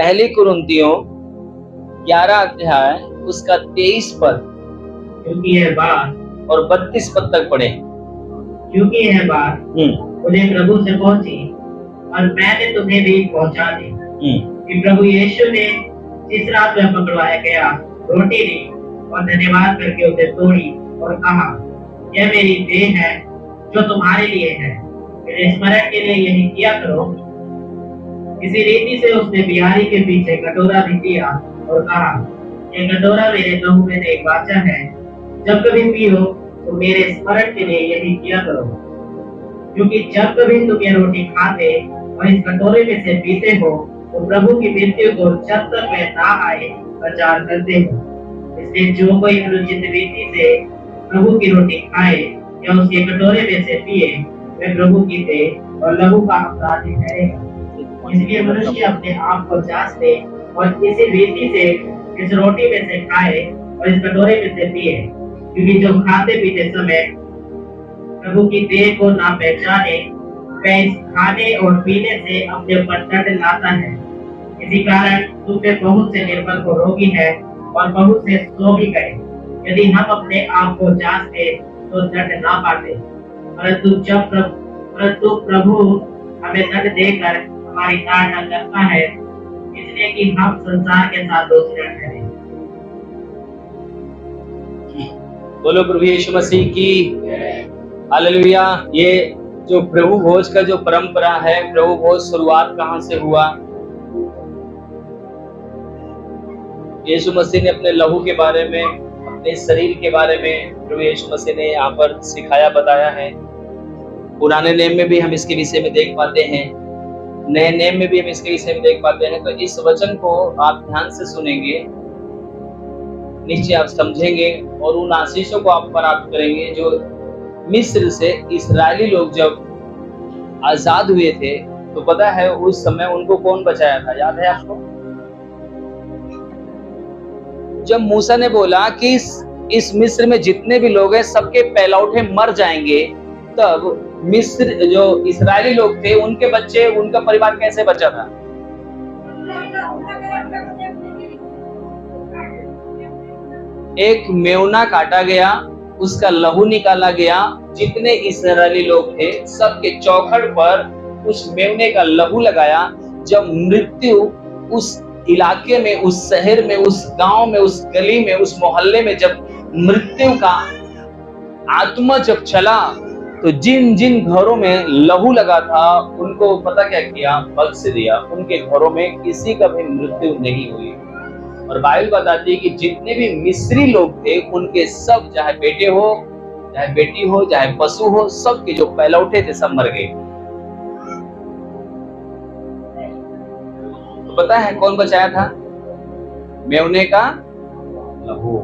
पहली कुरिन्थियों 11 अध्याय उसका 23 पद क्योंकि यह बात और 32 पद तक पढ़े। क्योंकि यह बात मुझे प्रभु से पहुंची और मैंने तुम्हें भी पहुंचा दी कि प्रभु यीशु ने जिस रात में पकड़वाया गया रोटी ली और धन्यवाद करके उसे तोड़ी और कहा, यह मेरी देह है जो तुम्हारे लिए है, मेरे स्मरण के लिए यही किया करो। इसी रीति से उसने बिहारी के पीछे कटोरा भी दिया और कहा, यह कटोरा मेरे लहू में एक वाचा है, जब कभी पियो तो मेरे स्मरण के लिए यही किया करो। क्योंकि जब कभी तुम ये रोटी खाते और इस कटोरे में से पीते हो तो प्रभु की मृत्यु को जब तक वह ना आए प्रचार करते हो। इसलिए जो कोई अनुचित रीति से प्रभु की रोटी खाए या उसके कटोरे में से पिए वह प्रभु की देह और लहू का अपराधी ठहरेगा। इसलिए मनुष्य अपने आप को जांच ले और इसी रीति से इस रोटी में से खाए और इस कटोरे में से पिए, क्योंकि जो खाते पीते समय प्रभु की देह को ना पहचाने वह इस खाने और पीने से अपने ऊपर दंड लाता है। इसी कारण तुम में बहुत से निर्बल को रोगी है और बहुत से सो भी गए। यदि हम अपने आप को जांचते तो दंड ना पाते, परंतु प्रभु हमें दंड देकर हमारी ताड़ना करता है, इसलिए कि हम संसार के साथ दोषी न ठहरें। बोलो प्रभु यीशु मसीह की हालेलुया। ये जो प्रभु भोज का जो परंपरा है, प्रभु भोज शुरुआत कहाँ से हुआ? यीशु मसीह ने अपने लहू के बारे में, अपने शरीर के बारे में प्रभु यीशु मसीह ने यहाँ पर सिखाया, बताया है। पुराने नियम में भी हम इसके विषय में देख पाते हैं, नए नियम में भी हम इसके विषय में देख पाते हैं। तो इस वचन को आप ध्यान से सुनेंगे, निश्चय आप समझेंगे और उन आशीषों को आप प्राप्त करेंगे जो मिस्र से इस्राएली लोग जब आजाद हुए थे तो पता है उस समय उनको कौन बचाया था? याद है आपको? जब मूसा ने बोला कि इस मिस्र में जितने भी लोग हैं सबके पहलौठे मर जाएंगे, तब मिस्र जो इस्राएली लोग थे उनके बच्चे, उनका परिवार कैसे बचा था? एक मेवना काटा गया, उसका लहू निकाला गया, जितने इस्राएली लोग थे सबके चौखट पर उस मेवने का लहू लगाया। जब मृत्यु उस इलाके में, उस शहर में, उस गांव में, उस गली में, उस मोहल्ले में जब मृत्यु का आत्मा जब चला तो जिन जिन घरों में लहू लगा था उनको पता क्या किया? बख्श दिया। उनके घरों में किसी का भी मृत्यु नहीं हुई। और बाइबल बताती है कि जितने भी मिस्री लोग थे उनके सब, चाहे बेटे हो, चाहे बेटी हो, चाहे पशु हो, सबके जो पहलौठे थे सब मर गए। तो पता है कौन बचाया था? मेवने का लहू।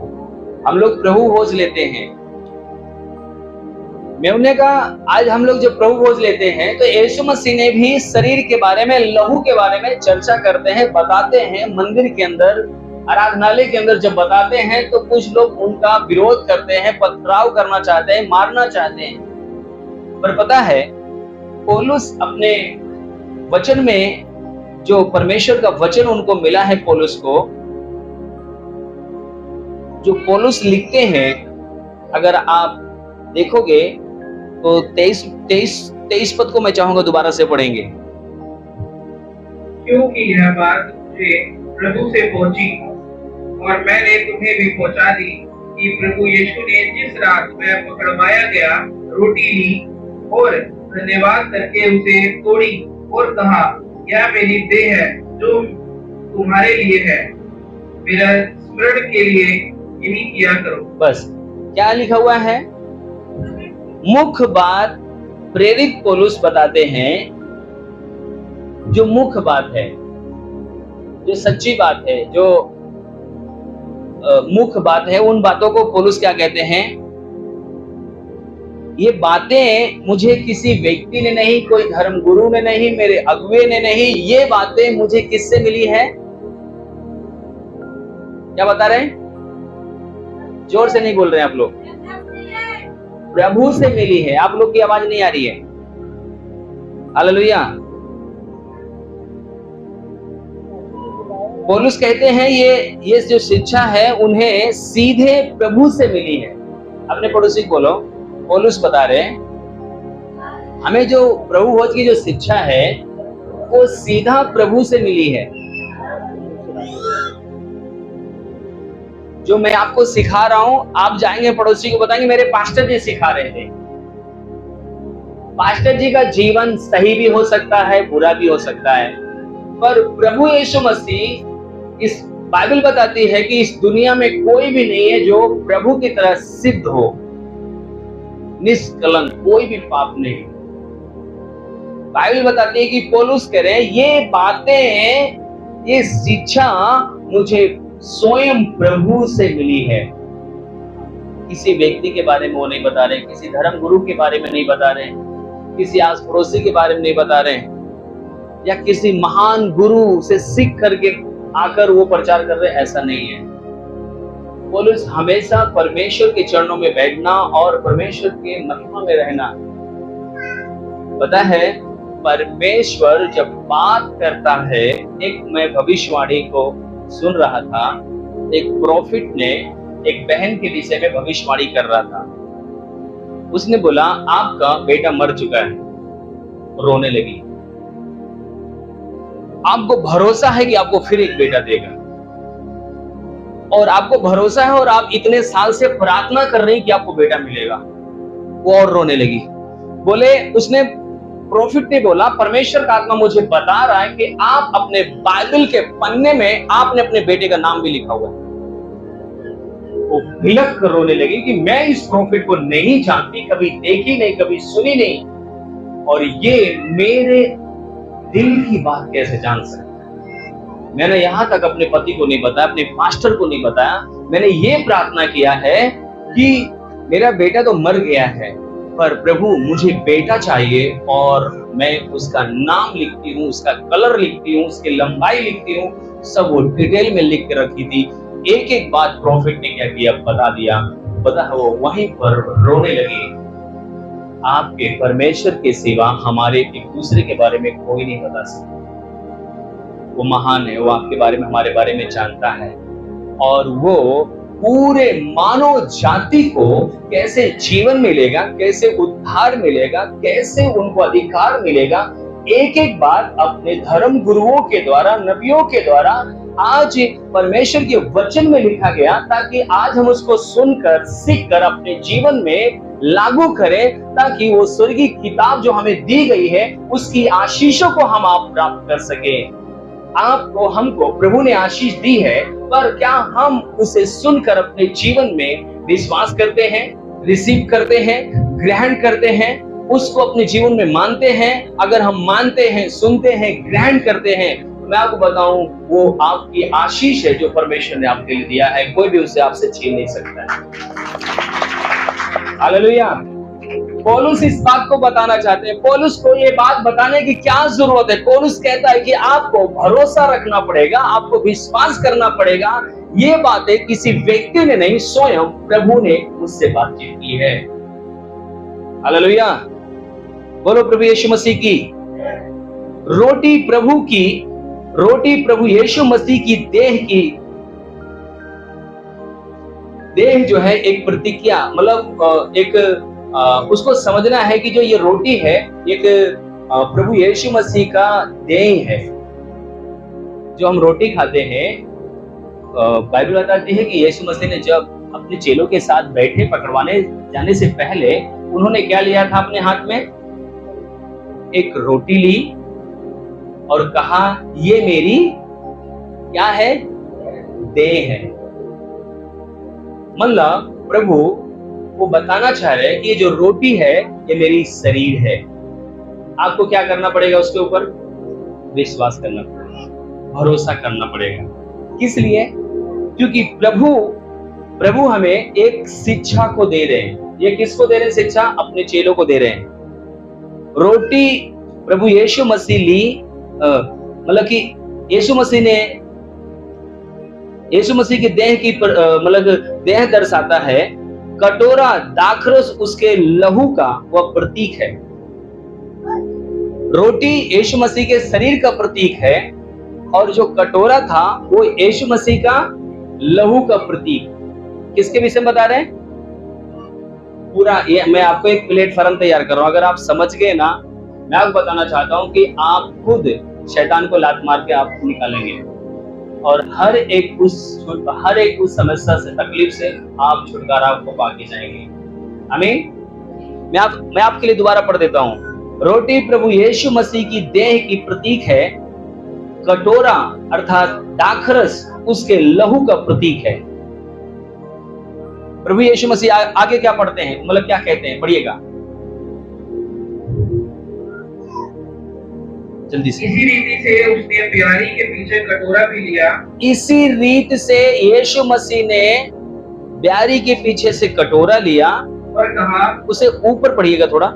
हम लोग प्रभु भोज लेते हैं, मेवने का आज हम लोग जब प्रभु भोज लेते हैं तो यीशु मसीह ने भी शरीर के बारे में, लहू के बारे में चर्चा करते हैं, बताते हैं। मंदिर के अंदर, आराधनालय के अंदर जब बताते हैं तो कुछ लोग उनका विरोध करते हैं, पथराव करना चाहते हैं, मारना चाहते हैं। पर पता है पौलुस अपने वचन में, जो परमेश्वर का वचन उनको मिला है पौलुस को, जो पौलुस लिखते हैं, अगर आप देखोगे तो 23 पद को मैं चाहूंगा दोबारा से पढ़ेंगे। क्योंकि यह बात मुझे प्रभु से पहुंची और मैंने तुम्हें भी पहुंचा दी कि प्रभु यीशु ने जिस रात में पकड़वाया गया रोटी ली और धन्यवाद करके उसे तोड़ी और कहा, यह मेरी देह है जो तुम्हारे लिए है, मेरा स्मरण के लिए यही किया करो। बस क्या लिखा हुआ है? मुख्य बात प्रेरित पौलुस बताते हैं, जो मुख्य बात है, जो सच्ची बात है, जो मुख्य बात है, उन बातों को पौलुस क्या कहते हैं? ये बातें मुझे किसी व्यक्ति ने नहीं, कोई धर्म गुरु ने नहीं, मेरे अगुवे ने नहीं, ये बातें मुझे किससे मिली है? क्या बता रहे हैं? जोर से नहीं बोल रहे हैं आप लोग। प्रभु से मिली है। आप लोग की आवाज नहीं आ रही है। हालेलुया। पौलुस कहते हैं ये जो शिक्षा है उन्हें सीधे प्रभु से मिली है। अपने पड़ोसी को बोलो, पौलुस बता रहे हैं हमें जो प्रभु भोज की जो शिक्षा है वो सीधा प्रभु से मिली है। जो मैं आपको सिखा रहा हूं, आप जाएंगे पड़ोसी को बताएंगे मेरे पास्टर जी सिखा रहे थे। पास्टर जी का जीवन सही भी हो सकता है, बुरा भी हो सकता है, पर प्रभु यीशु मसीह, इस बाइबल बताती है कि इस दुनिया में कोई भी नहीं है जो प्रभु की तरह सिद्ध हो, निष्कलंक, कोई भी पाप नहीं। बाइबल बताती है कि पौलुस कह रहे हैं ये बातें, ये शिक्षा मुझे स्वयं प्रभु से मिली है। किसी व्यक्ति के बारे में वो नहीं बता रहे, किसी धर्म गुरु के बारे में नहीं बता रहे, किसी आस पड़ोसी के बारे में नहीं बता रहे, या किसी महान गुरु से सीख करके आकर वो प्रचार कर रहे, ऐसा नहीं है। पौलुस हमेशा परमेश्वर के चरणों में बैठना और परमेश्वर के महिमा में रहना। पता है परमेश्वर जब बात करता है, एक मैं भविष्यवाणी को सुन रहा था, एक प्रॉफिट ने एक बहन के विषय में भविष्यवाणी कर रहा था। उसने बोला आपका बेटा मर चुका है, रोने लगी। आपको भरोसा है कि आपको फिर एक बेटा देगा, और आपको भरोसा है और आप इतने साल से प्रार्थना कर रही कि आपको बेटा मिलेगा। वो और रोने लगी। बोले, उसने प्रॉफिट ने बोला परमेश्वर का आत्मा मुझे बता रहा है कि आप अपने बाइबल के पन्ने में आपने अपने बेटे का नाम भी लिखा हुआ है। वो बिलख कर रोने लगी कि मैं इस प्रॉफिट को नहीं जानती, कभी देखी नहीं, कभी सुनी नहीं, और ये मेरे दिल की बात कैसे जान सकता है। मैंने यहां तक अपने पति को नहीं बताया, अपने मास्टर को नहीं बताया। मैंने ये प्रार्थना किया है कि मेरा बेटा तो मर गया है, पर प्रभु मुझे बेटा चाहिए, और मैं उसका नाम लिखती हूँ, उसका कलर लिखती हूँ, उसकी लंबाई लिखती हूँ, सब वो डिटेल में लिख के रखी थी। एक एक बात प्रॉफिट ने क्या किया बता दिया। पता है वो वहीं पर रोने लगी। आपके परमेश्वर के सिवा हमारे एक दूसरे के बारे में कोई नहीं बता सकता। वो महान है, वो आपके बारे में, हमारे बारे में जानता है, और वो पूरे मानव जाति को कैसे जीवन मिलेगा, कैसे उद्धार मिलेगा, कैसे उनको अधिकार मिलेगा, एक एक बात अपने धर्म गुरुओं के द्वारा, नबियों के द्वारा आज परमेश्वर के वचन में लिखा गया, ताकि आज हम उसको सुनकर, सीखकर अपने जीवन में लागू करें, ताकि वो स्वर्गीय किताब जो हमें दी गई है उसकी आशीषों को हम आप प्राप्त कर सके। आपको, हमको प्रभु ने आशीष दी है, पर क्या हम उसे सुनकर अपने जीवन में विश्वास करते हैं, रिसीव करते हैं, ग्रहण करते हैं, उसको अपने जीवन में मानते हैं? अगर हम मानते हैं, सुनते हैं, ग्रहण करते हैं, तो मैं आपको बताऊं वो आपकी आशीष है जो परमेश्वर ने आपके लिए दिया है, कोई भी उसे आपसे छीन नहीं सकता है। हालेलुया। पौलुस इस बात को बताना चाहते हैं। पौलुस को ये बात बताने की क्या जरूरत है? पौलुस कहता है कि आपको भरोसा रखना पड़ेगा, आपको विश्वास करना पड़ेगा। ये बातें किसी व्यक्ति ने नहीं, स्वयं प्रभु ने मुझसे बातचीत की है। हालेलुया। बोलो प्रभु यीशु मसीह की। रोटी प्रभु यीशु मसीह की देह जो है एक प्रतिज्ञा, मतलब एक उसको समझना है कि जो ये रोटी है एक प्रभु यीशु मसीह का देह है। जो हम रोटी खाते हैं, बाइबल बताती है कि यीशु मसीह ने जब अपने चेलों के साथ बैठे पकड़वाने जाने से पहले उन्होंने क्या लिया था अपने हाथ में? एक रोटी ली और कहा ये मेरी क्या है? देह है। मतलब प्रभु वो बताना चाह रहे हैं कि ये जो रोटी है ये मेरी शरीर है। आपको क्या करना पड़ेगा? उसके ऊपर विश्वास करना पड़ेगा, भरोसा करना पड़ेगा। किस लिए? क्योंकि प्रभु हमें एक शिक्षा को दे रहे हैं। ये किसको दे रहे हैं शिक्षा? अपने चेलों को दे रहे हैं। रोटी प्रभु यीशु मसीह ली, मतलब कि यीशु मसीह की देह की मतलब देह दर्शाता है। कटोरा दाखरस उसके लहू का वह प्रतीक है। रोटी यीशु मसीह के शरीर का प्रतीक है, और जो कटोरा था वो यीशु मसीह का लहू का प्रतीक। किसके विषय में बता रहे हैं? पूरा ये मैं आपको एक प्लेटफॉर्म तैयार कर रहा हूं। अगर आप समझ गए ना, मैं आपको बताना चाहता हूं कि आप खुद शैतान को लात मार के आप निकालेंगे और हर एक उस समस्या से, तकलीफ से आप छुटकारा आपको पाके जाएंगे। आमीन। मैं आपके लिए दोबारा पढ़ देता हूं। रोटी प्रभु यीशु मसीह की देह की प्रतीक है, कटोरा अर्थात दाखरस उसके लहू का प्रतीक है। प्रभु यीशु मसीह आगे क्या पढ़ते हैं, मतलब क्या कहते हैं, पढ़िएगा जल्दी से। इसी रीति से उसने प्यारी के पीछे कटोरा भी लिया। इसी रीत से यीशु मसीह ने ब्यारी के पीछे से कटोरा लिया और कहा, उसे ऊपर पढ़िएगा थोड़ा।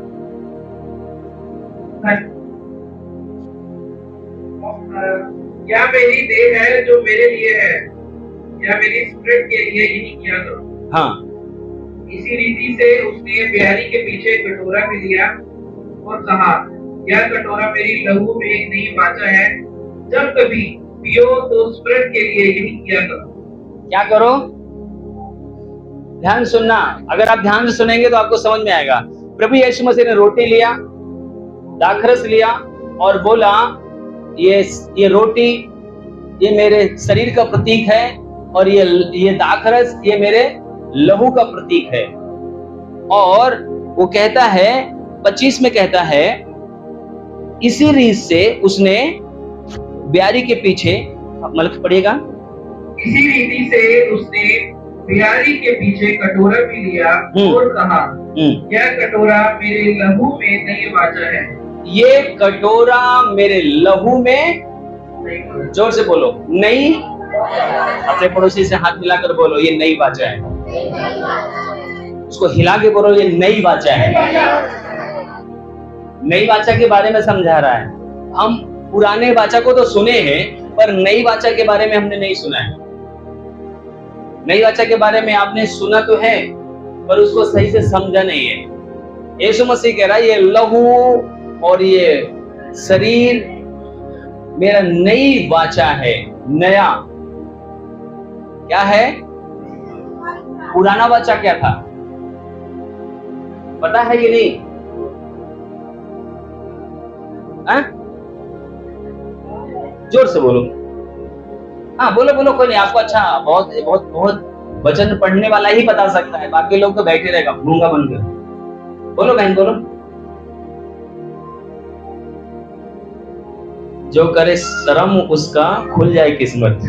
क्या मेरी देह है जो मेरे लिए है, या मेरी स्प्रिट के लिए यही किया करो। हाँ, इसी रीति से उसने प्यारी के पीछे कटोरा भी लिया और कहा, यह कटोरा मेरी लहू में एक नई वाचा है, जब कभी पियो तो स्प्रिट के लिए यही किया करो। क्या करो? ध्यान सुनना। अगर आप ध्यान से सुनेंगे तो आपको समझ में आएगा। प्रभु यीशु मसीह ने रोटी लिया, दाखरस लिया और बोला, ये रोटी ये मेरे शरीर का प्रतीक है और ये दाखरस ये मेरे लहू का प्रतीक है। और वो कहता है 25 में कहता है, इसी रीत से उसने ब्यारी के पीछे, मतलब पढ़िएगा। इसी रीति से उसने प्यारी के पीछे कटोरा भी लिया और कहा, यह कटोरा मेरे लहू में नई वाचा है। ये कटोरा मेरे लहू में, जोर से बोलो, नई। अपने पड़ोसी से हाथ मिलाकर बोलो, ये नई वाचा है। उसको हिला के बोलो, ये नई वाचा है। नई वाचा के बारे में समझा रहा है। हम पुराने वाचा को तो सुने हैं, पर नई वाचा के बारे में हमने नहीं सुना है। नई वाचा के बारे में आपने सुना तो है, पर उसको सही से समझा नहीं है। यीशु मसीह कह रहा है, ये लहू और ये शरीर मेरा नई वाचा है। नया क्या है? पुराना वाचा क्या था, पता है कि नहीं? जोर से बोलो। हाँ, बोलो बोलो, कोई नहीं। आपको अच्छा बहुत बहुत बहुत वचन पढ़ने वाला ही बता सकता है, बाकी लोग तो बैठे रहेगा गूंगा बनकर। बोलो बहन, बोलो। जो करे शर्म उसका खुल जाए किस्मत।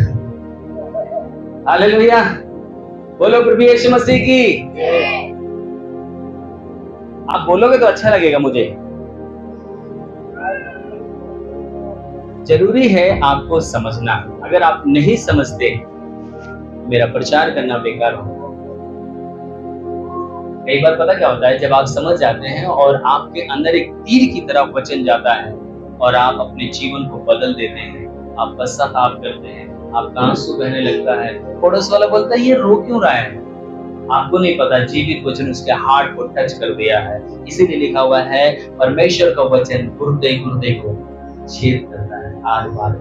हालेलुया। बोलो प्रभु यीशु मसीह की। आप बोलोगे तो अच्छा लगेगा मुझे। जरूरी है आपको समझना। अगर आप नहीं समझते, मेरा प्रचार करना बेकार होगा। कई बार पता क्या होता है, जब आप समझ जाते हैं और आपके अंदर एक तीर की तरह वचन जाता है और आप अपने जीवन को बदल देते हैं, आप पश्चाताप करते हैं, आपका आंसू बहने लगता है। पड़ोस वाला बोलता है, ये रो क्यों रहा है? आपको नहीं पता, जीवित वचन उसके हार्ट को टच कर दिया है। इसीलिए लिखा हुआ है, परमेश्वर का वचन गुर्दे गुर्दे को छेद करता है, आर पार।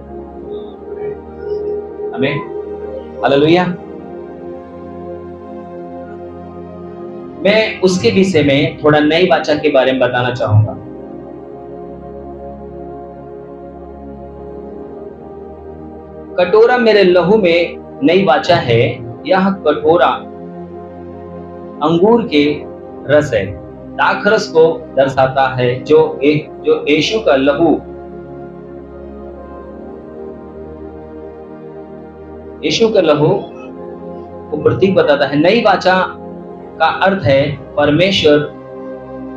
आमीन, हालेलुया। मैं उसके विषय में थोड़ा नई वाचा के बारे में बताना चाहूंगा। कटोरा मेरे लहू में नई वाचा है। यह कटोरा अंगूर के रस है, दाखरस को दर्शाता है, जो यीशु का लहू, यीशु का लहू को प्रतीक बताता है। नई वाचा का अर्थ है परमेश्वर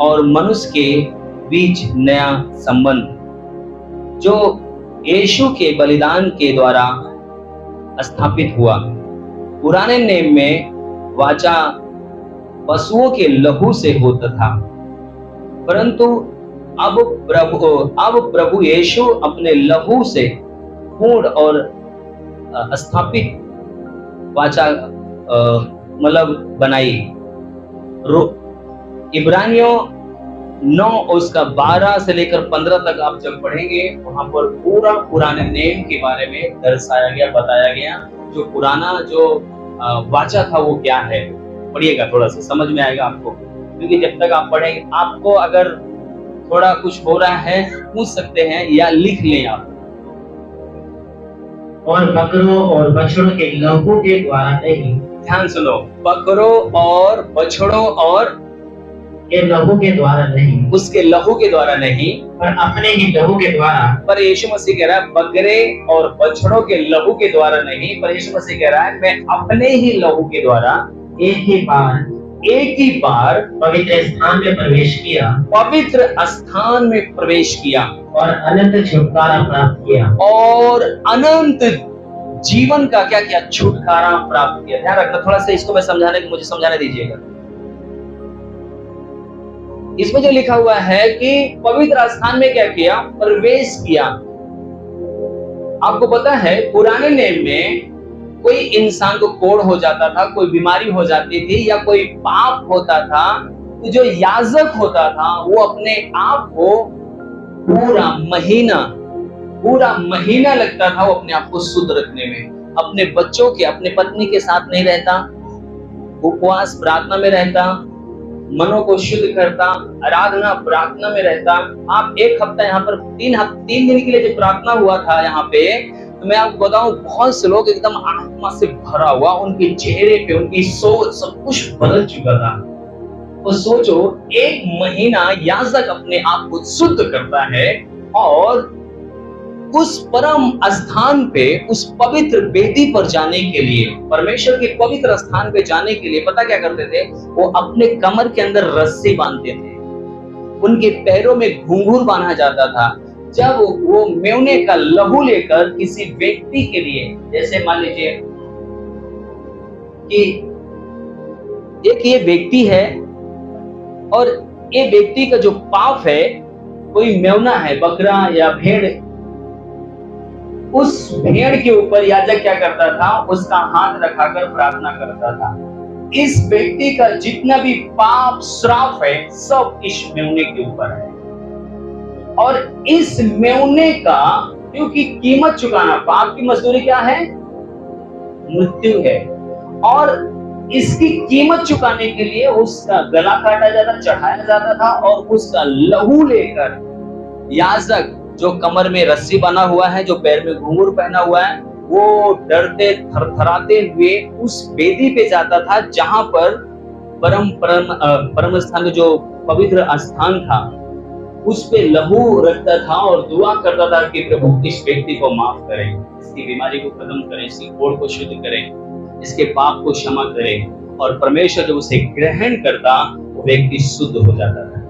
और मनुष्य के बीच नया संबंध, जो यीशु के बलिदान के द्वारा स्थापित हुआ। पुराने नियम में वाचा पशुओं के लहू से होता था, परंतु अब प्रभु यीशु अपने लहू से पूर्ण और स्थापित वाचा मतलब बनाई। इब्रानियों 9 उसका 12 से लेकर 15 तक आप जब पढ़ेंगे, वहां पर पूरा पुराने नेम के बारे में दर्शाया गया, बताया गया। जो पुराना जो वाचा था वो क्या है, पढ़िएगा, थोड़ा सा समझ में आएगा आपको। क्योंकि जब तक आप पढ़ेंगे, आपको अगर थोड़ा कुछ हो रहा है पूछ सकते हैं या लिख लें आप। और बकरों और बछड़ों के लहू के द्वारा नहीं, ध्यान सुनो, बकरों और बछड़ों और के लहू के द्वारा नहीं, उसके लहू के द्वारा नहीं, पर अपने ही लहू के द्वारा। पर यीशु मसीह कह रहा है बकरे और बछड़ों के लहू के द्वारा नहीं, पर यीशु मसीह कह रहा है मैं अपने ही लहू के द्वारा एक ही बार पवित्र स्थान में प्रवेश किया, पवित्र स्थान में प्रवेश किया और अनंत छुटकारा प्राप्त किया, और अनंत जीवन का क्या किया, छुटकारा प्राप्त किया। ध्यान रखना, थोड़ा सा इसको मैं मुझे समझाने दीजिएगा। इसमें जो लिखा हुआ है कि पवित्र स्थान में क्या किया, प्रवेश किया। आपको पता है पुराने नेम में कोई इंसान को कोढ़ हो जाता था, कोई बीमारी हो जाती थी या कोई पाप होता था, तो जो याजक होता था वो अपने आप को पूरा महीना लगता था वो अपने आप को शुद्ध रखने में। अपने बच्चों के, अपने पत्नी के साथ नहीं रहता, उपवास प्रार्थना में रहता, मनों को शुद्ध करता, आराधना प्रार्थना में रहता। आप एक हफ्ता यहाँ पर 3 दिन के लिए जो प्रार्थना हुआ था यहाँ पे, तो मैं आपको बताऊं बहुत से लोग एकदम आत्मा से भरा हुआ, उनके चेहरे पे उनकी सोच सब कुछ बदल चुका था। तो सोचो, 1 महीना याजक अपने आप को शुद्ध करता है और उस परम स्थान पे, उस पवित्र वेदी पर जाने के लिए, परमेश्वर के पवित्र स्थान पे जाने के लिए पता क्या करते थे, वो अपने कमर के अंदर रस्सी बांधते थे, उनके पैरों में घुंघरू बांधा जाता था। जब वो मेमने का लहू लेकर किसी व्यक्ति के लिए, जैसे मान लीजिए कि एक ये व्यक्ति है और ये व्यक्ति का जो पाप है, कोई मेमना है, बकरा या भेड़, उस भेड़ के ऊपर याजक क्या करता था, उसका हाथ रखाकर प्रार्थना करता था। इस व्यक्ति का जितना भी पाप श्राप है सब इस मेमने के ऊपर है, और इस मेमने का क्योंकि कीमत चुकाना, पाप की मजदूरी क्या है, मृत्यु है, और इसकी कीमत चुकाने के लिए उसका गला काटा जाता, चढ़ाया जाता था, और उसका लहू लेकर याजक जो कमर में रस्सी बना हुआ है, जो पैर में घुंघरू पहना हुआ है, वो डरते थरथराते हुए उस वेदी पे जाता था जहां पर परम स्थान में जो पवित्र स्थान था, उस पे लहू रखता था और दुआ करता था कि प्रभु इस व्यक्ति को माफ करें, इसकी बीमारी को खत्म करें, इसकी कोढ़ को शुद्ध करें, इसके पाप को क्षमा करें। और परमेश्वर जब उसे ग्रहण करता, वो व्यक्ति शुद्ध हो जाता था।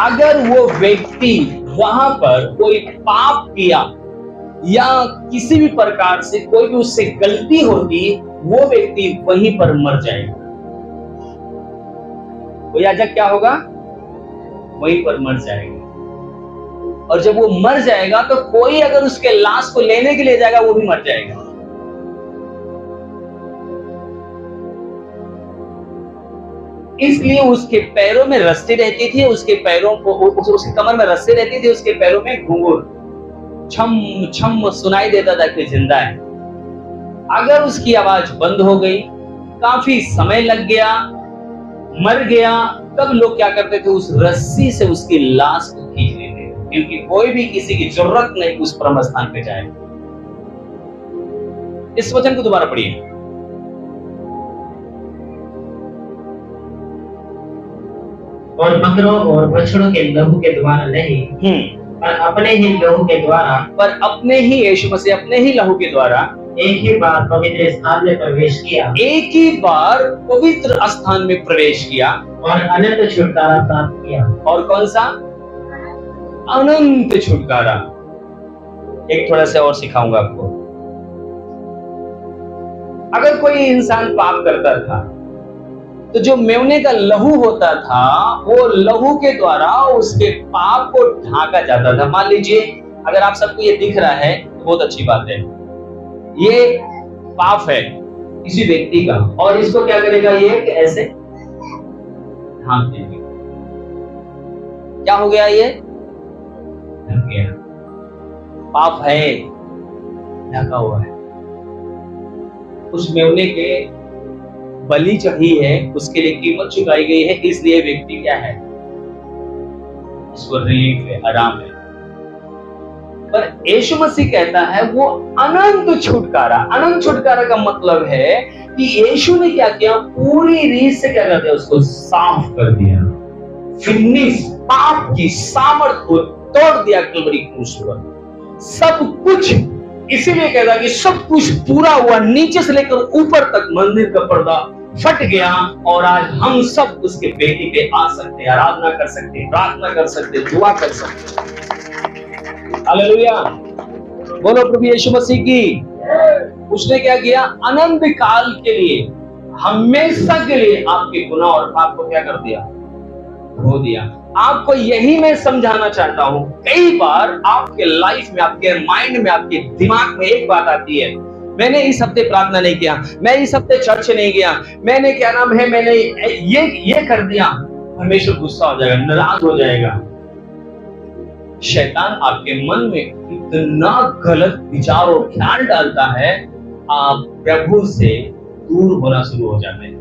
अगर वो व्यक्ति वहां पर कोई पाप किया या किसी भी प्रकार से कोई भी उससे गलती होती, वो व्यक्ति वहीं पर मर जाएगा। वो याजक क्या होगा, वहीं पर मर जाएगा। और जब वो मर जाएगा तो कोई अगर उसके लाश को लेने के लिए जाएगा, वो भी मर जाएगा। इसलिए उसके पैरों में रस्सी रहती थी, उसके पैरों को, उसके कमर में रस्सी रहती थी, उसके पैरों में घुंघरू छम छम सुनाई देता था कि जिंदा है। अगर उसकी आवाज बंद हो गई, काफी समय लग गया, मर गया, तब लोग क्या करते थे, उस रस्सी से उसकी लाश को खींच लेते, क्योंकि कोई भी किसी की जरूरत नहीं उस परम स्थान पे जाए। इस वचन को दोबारा पढ़िए। और बकरों और बछड़ों के लहू के द्वारा नहीं, पर अपने ही लहू के द्वारा, पर अपने ही, यीशु मसीह अपने ही लहू के द्वारा एक ही बार पवित्र स्थान में प्रवेश किया, एक ही बार पवित्र स्थान में प्रवेश किया, और अनंत छुटकारा प्राप्त किया। और कौन सा, अनंत छुटकारा। एक थोड़ा सा और सिखाऊंगा आपको। अगर कोई इंसान पाप करता था, तो जो मेमने का लहू होता था, वो लहू के द्वारा उसके पाप को ढांका जाता था। मान लीजिए अगर आप सबको ये दिख रहा है तो बहुत अच्छी बात है, ये पाप है किसी व्यक्ति का, और इसको क्या करेगा, ये कि ऐसे ढांक देंगे। क्या हो गया? ये ढक गया। पाप है, ढका हुआ है। उस मेमने के बलि चढ़ी है, उसके लिए कीमत चुकाई गई है, इसलिए व्यक्ति क्या है? इसको रिलीफ है, आराम है। पर यीशु मसीह कहता है वो अनंत छुटकारा। अनंत छुटकारा का मतलब है कि यीशु ने क्या किया? पूरी रीत से क्या कर दिया? उसको साफ कर दिया। फिनिश, पाप की सामर्थ को तोड़ दिया कलवरी क्रूस पर। सब कुछ, इसीलिए कहता है कि सब कुछ पूरा हुआ, नीचे से लेकर ऊपर तक मंदिर का पर्दा फट गया और आज हम सब उसके बेटी पे आ सकते हैं, आराधना कर सकते हैं, प्रार्थना कर सकते हैं, दुआ कर सकते हैं। हालेलुया, बोलो प्रभु यीशु मसीह की। उसने क्या किया? अनंत काल के लिए, हमेशा के लिए आपके गुनाह और पाप को क्या कर दिया? धो दिया। आपको यही मैं समझाना चाहता हूं। कई बार आपके लाइफ में, आपके माइंड में, आपके दिमाग में एक बात आती है, मैंने इस हफ्ते प्रार्थना नहीं किया, मैं इस हफ्ते चर्च नहीं गया, मैंने क्या नाम है, मैंने ये कर दिया, परमेश्वर गुस्सा हो जाएगा, नाराज हो जाएगा। शैतान आपके मन में इतना गलत विचार और ख्याल डालता है, आप प्रभु से दूर होना शुरू हो जाते हैं,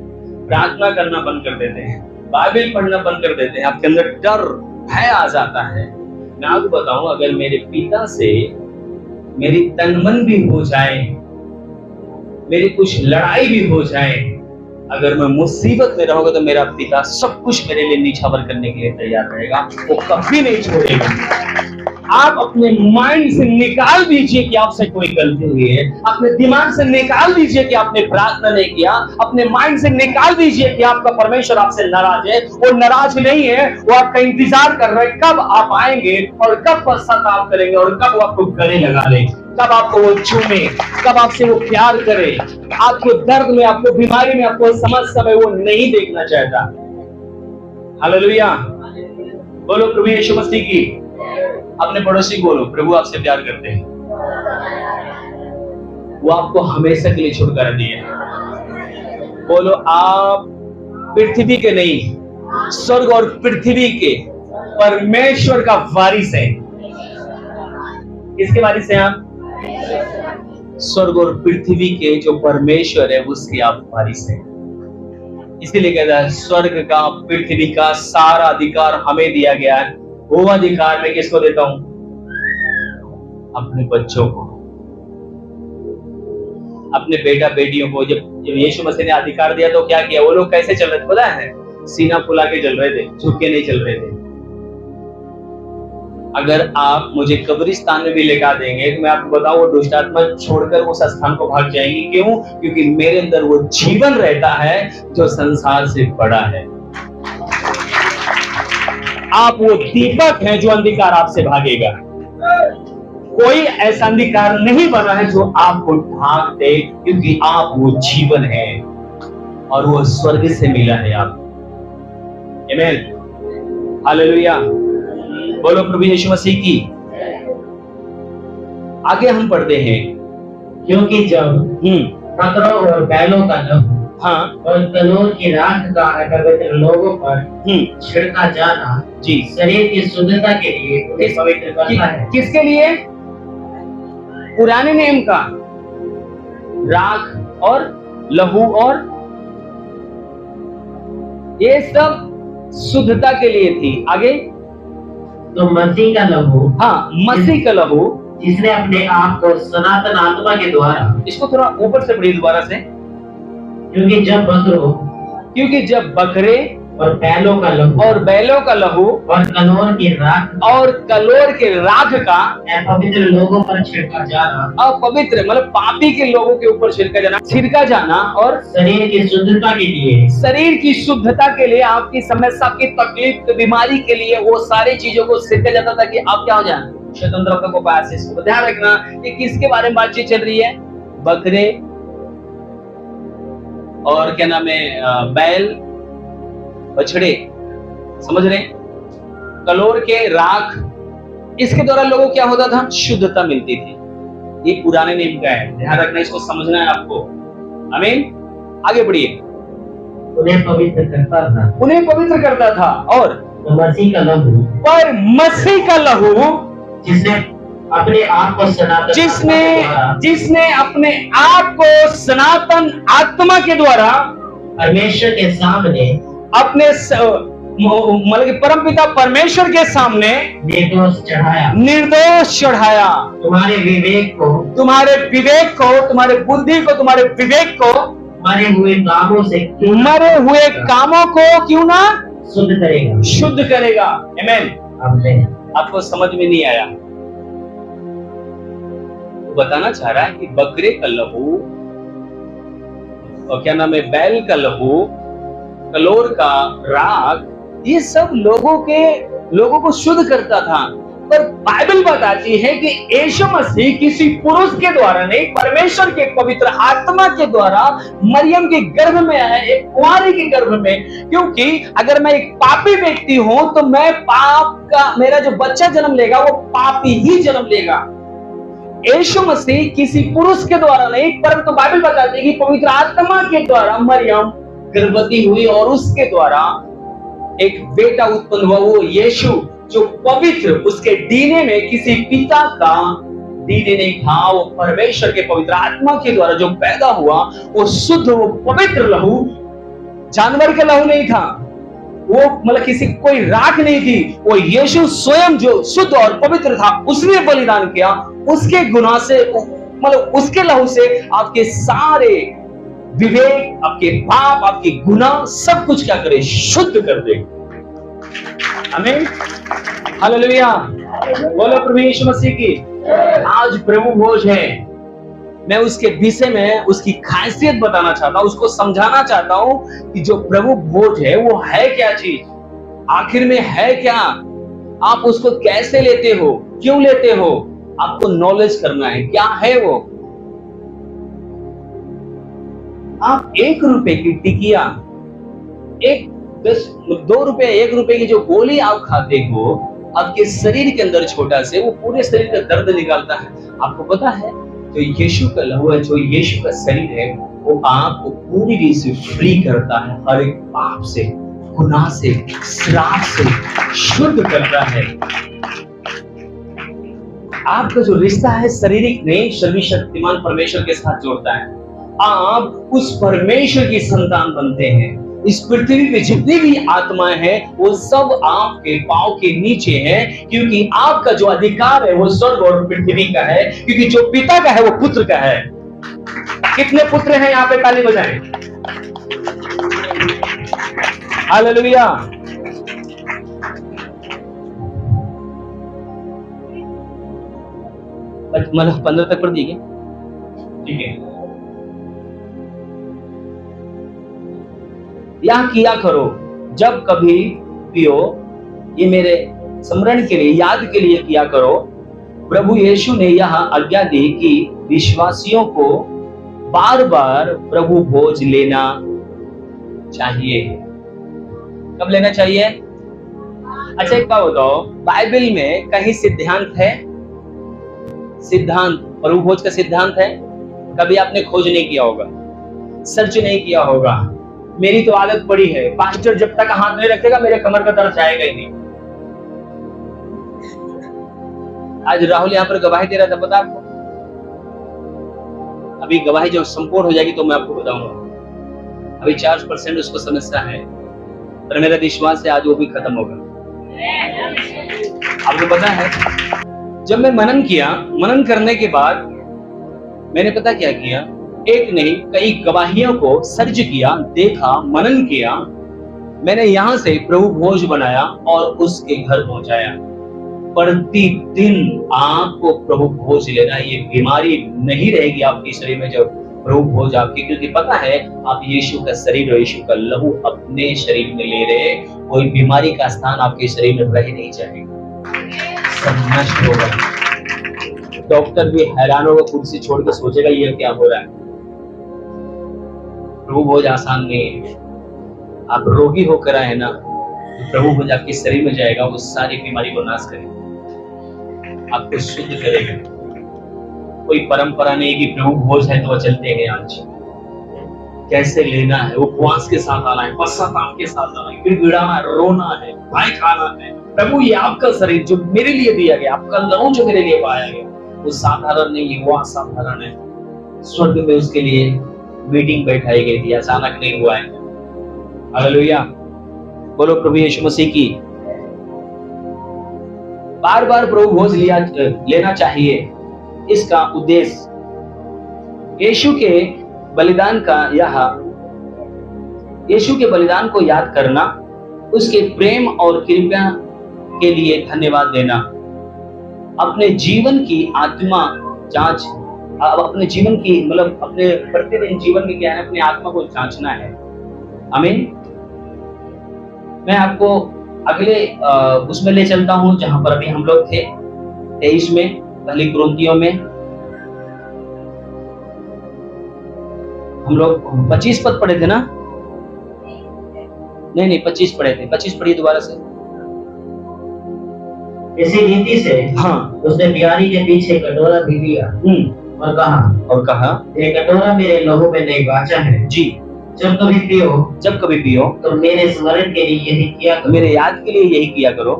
प्रार्थना करना बंद कर देते हैं, बाइबल पढ़ना बंद कर देते हैं, आपके अंदर डर, भय आ जाता है। मैं आपको बताऊं, अगर मेरे पिता से मेरी तनमन भी हो जाए, मेरी कुछ लड़ाई भी हो जाए, अगर मैं मुसीबत में रहूंगा तो मेरा पिता सब कुछ मेरे लिए निछावर करने के लिए तैयार रहेगा, वो कभी नहीं छोड़ेगा। आप अपने माइंड से निकाल दीजिए कि आपसे कोई गलती हुई है, अपने दिमाग से निकाल दीजिए कि आपने प्रार्थना नहीं किया, अपने माइंड से निकाल दीजिए कि आपका परमेश्वर आपसे नाराज है। वो नाराज नहीं है, वो आपका इंतजार कर रहा है कब आप आएंगे और कब पश्चाताप करेंगे और कब वो आपको गले लगा ले, कब आपको वो चूमे, कब आपसे वो प्यार करे। आपको दर्द में, आपको बीमारी में, आपको समस्या में वो नहीं देखना चाहता। हालेलुया, बोलो प्रभु यीशु मसीह की। अपने पड़ोसी बोलो, प्रभु आपसे प्यार करते हैं, वो आपको हमेशा के लिए छुटकारा दिए। बोलो, आप पृथ्वी के नहीं, स्वर्ग और पृथ्वी के परमेश्वर का वारिस है। किसके वारिस हैं आप? स्वर्ग और पृथ्वी के जो परमेश्वर है उसके आप वारिस हैं। इसीलिए कहता है स्वर्ग का, पृथ्वी का सारा अधिकार हमें दिया गया है। वो अधिकार मैं किसको देता हूं? अपने बच्चों को, अपने बेटा बेटियों को। जब यीशु मसीह ने अधिकार दिया तो क्या किया? वो लोग कैसे चल रहे थे पता है? सीना फुला के चल रहे थे, झुक के नहीं चल रहे थे। अगर आप मुझे कब्रिस्तान में भी लेगा देंगे तो मैं आपको बताऊं, वो दुष्ट आत्मा छोड़कर उस स्थान को भाग जाएंगी। क्यों? क्योंकि मेरे अंदर वो जीवन रहता है जो संसार से बड़ा है। आप वो दीपक हैं जो अंधकार आपसे भागेगा। कोई ऐसा अंधकार नहीं बना है जो आपको ढांक दे, क्योंकि आप वो जीवन है और वो स्वर्ग से मिला है आपको। आमीन, हालेलुया, बोलो प्रभु यीशु मसीह की। आगे हम पढ़ते हैं, क्योंकि जब बकरों और बैलों का लहू और कलोर की राख का अपवित्र लोगों पर छिड़का जाना जी शरीर की शुद्धता के लिए उन्हें पवित्र करता है। किसके लिए? पुराने नियम का राख और लहू, और ये सब शुद्धता के लिए थी। आगे तो मसीह का लहू, मसीह का लहू, जिसने अपने आप को सनातन आत्मा के द्वारा, इसको थोड़ा ऊपर से पढ़िए दोबारा से। क्योंकि जब बकरे और बैलों का लहू और कलोर के राख का अपवित्र लोगों पर छिड़का जाना, अपवित्र मतलब पापी के लोगों के ऊपर छिड़का जाना और शरीर की शुद्धता के लिए आपकी समस्या, आपकी तकलीफ, बीमारी के लिए वो सारी चीजों को छिड़का जाता था कि आप क्या हो जाए? स्वतंत्रता को पाया। इसको ध्यान रखना कि किसके बारे में बातचीत चल रही है? बकरे और क्या नाम है, बैल, बछड़े, समझ रहे? कलोर के राख, इसके द्वारा लोगों को क्या होता था? शुद्धता मिलती थी। ये पुराने नियम का है, ध्यान रखना, इसको समझना है आपको। आमीन, आगे बढ़िए। उन्हें पवित्र करता था और तो मसीह का लहू, पर मसीह का लहू जिसने अपने आप को सनातन जिसने अपने आप को सनातन आत्मा के द्वारा परमेश्वर के सामने अपने मतलब कि परमपिता परमेश्वर के सामने निर्दोष चढ़ाया। तुम्हारे विवेक को, तुम्हारे बुद्धि को, तुम्हारे विवेक को मरे हुए कामों को क्यों ना शुद्ध करेगा। आमीन। आपको समझ में नहीं आया? बताना चाह रहा है कि बकरे का लहू और क्या नाम है, बैल का लहू, कलोर का राग, ये सब लोगों को शुद्ध करता था। पर बाइबल बताती है कि यीशु मसीह किसी पुरुष के द्वारा नहीं, परमेश्वर के पवित्र आत्मा के द्वारा मरियम के गर्भ में आया, एक कुंवारी के गर्भ में। क्योंकि अगर मैं एक पापी व्यक्ति हूं तो मैं मेरा जो बच्चा जन्म लेगा वो पापी ही जन्म लेगा। यीशु मसीह किसी पुरुष के द्वारा नहीं, परंतु बाइबल बताती है कि पवित्र आत्मा के द्वारा मरियम गर्भवती हुई और उसके द्वारा एक बेटा उत्पन्न हुआ, वो यीशु, जो पवित्र, उसके डीएनए में किसी पिता का डीएनए नहीं था, वो परमेश्वर के पवित्र आत्मा के द्वारा जो पैदा हुआ, वो शुद्ध, वो पवित्र लहू, जानवर का लहू नहीं था, वो मतलब किसी कोई राख नहीं थी, वो यीशु स्वयं जो शुद्ध और पवित्र था, उसने बलिदान किया। उसके गुनाह से, मतलब उसके लहू से आपके सारे विवेक, आपके पाप, आपके गुनाह, सब कुछ क्या करे, शुद्ध कर दे। आमीन, हालेलुया, बोलो प्रभु यीशु मसीह की। आज प्रभु भोज है, मैं उसके विषय में उसकी खासियत बताना चाहता हूं, उसको समझाना चाहता हूं कि जो प्रभु भोज है वो है क्या चीज, आखिर में है क्या, आप उसको कैसे लेते हो, क्यों लेते हो, आपको नॉलेज करना है क्या है वो। आप 1 रुपए की टिकिया, 2 रुपए, 1 रुपए की जो गोली आप खाते हो, आपके शरीर के अंदर छोटा से वो पूरे शरीर का दर्द निकालता है। आपको पता है जो यीशु का लहू है, जो यीशु का शरीर है, वो आपको पूरी रीति से फ्री करता है, हर एक पाप से, गुनाह से, श्राप से शुद्ध करता है। आपका जो रिश्ता है शारीरिक नहीं, सर्वशक्तिमान परमेश्वर के साथ जोड़ता है। आप उस परमेश्वर की संतान बनते हैं। इस पृथ्वी पे जितनी भी आत्माएं हैं वो सब आपके पांव के नीचे हैं, क्योंकि आपका जो अधिकार है वो स्वर्ग और पृथ्वी का है, क्योंकि जो पिता का है वो पुत्र का है। कितने पुत्र हैं यहाँ पे, ताली बजाएं। हालेलुया। मतलब 15 तक पढ़ दीजिए, ठीक है। यह किया करो जब कभी पियो, ये मेरे स्मरण के लिए, याद के लिए किया करो। प्रभु यीशु ने यह आज्ञा दी कि विश्वासियों को बार बार प्रभु भोज लेना चाहिए। कब लेना चाहिए? अच्छा एक बात बताओ, बाइबल में कहीं सिद्धांत है? सिद्धांत, प्रभु भोज का सिद्धांत है? कभी आपने खोज नहीं किया होगा, सर्च नहीं किया होगा। मेरी तो आदत पड़ी है, पास्टर जब तक हाथ नहीं रखेगा मेरे कमर का दर्द जाएगा ही नहीं। आज राहुल यहाँ पर गवाही दे रहा था, पता आपको? अभी गवाही जब संपूर्ण हो जाएगी तो मैं आपको बताऊंगा। अभी 4% उसको समस्या है, पर मेरा विश्वास है आज वो भी खत्म होगा। आपको पता है, जब मैं मनन करने के बाद मैंने पता क्या किया, एक नहीं कई गवाहियों को सर्च किया, देखा, मनन किया। मैंने यहां से प्रभु भोज बनाया और उसके घर पहुंचाया। प्रतिदिन आपको प्रभु भोज लेना, ये बीमारी नहीं रहेगी आपके शरीर में जब प्रभु भोज आपके, क्योंकि पता है आप यीशु का शरीर और यीशु का लहू अपने शरीर में ले रहे, कोई बीमारी का स्थान आपके शरीर में रह नहीं जाएगा, सब नष्ट होगा। डॉक्टर भी हैरान होगा, कुर्सी छोड़ के सोचेगा ये क्या हो रहा है। प्रभु भोज आसान नहीं है। आप रोगी होकर आए ना, तो प्रभु भोज आपके शरीर में जाएगा, वो सारी बीमारी को नाश करेगा, आपको शुद्ध करेगा। कोई परंपरा नहीं कि प्रभु भोज है तो वो चलते हैं। आज कैसे लेना है, उपवास के साथ आना है, पश्चाताप के साथ आना है, गिड़गिड़ाना है, रोना है, भाई खाना है। प्रभु ये आपका शरीर जो मेरे लिए दिया गया, आपका लहू जो मेरे लिए पाया गया, वो साधारण नहीं है, वो असाधारण है। स्वर्ग में उसके लिए मीटिंग बैठाई गई थी, अचानक नहीं हुआ है। हालेलुया, बोलो प्रभु यीशु मसीह की। बार बार प्रभु भोज लेना चाहिए। इसका उद्देश्य यीशु के बलिदान का, यीशु के बलिदान को याद करना, उसके प्रेम और कृपा के लिए धन्यवाद देना, अपने जीवन की आत्मा जांच, अपने जीवन की मतलब अपने प्रतिदिन जीवन में क्या है, अपने आत्मा को जांचना है। आमीन। मैं आपको अगले उसमें ले चलता हूं जहां पर अभी हम लोग थे 23 में, पहली कुरिन्थियों में हम लोग 25 पद पढ़े थे ना? नहीं 25 पढ़े थे। 25 पढ़िए दोबारा से। इसी रीति से हाँ, उसने प्यारी के पीछे कटोरा भी लिया और कहा ये कटोरा मेरे लहू में नई वाचा है जी। जब कभी पियो तो मेरे स्मरण के लिए यही किया करो, मेरे याद के लिए यही किया करो।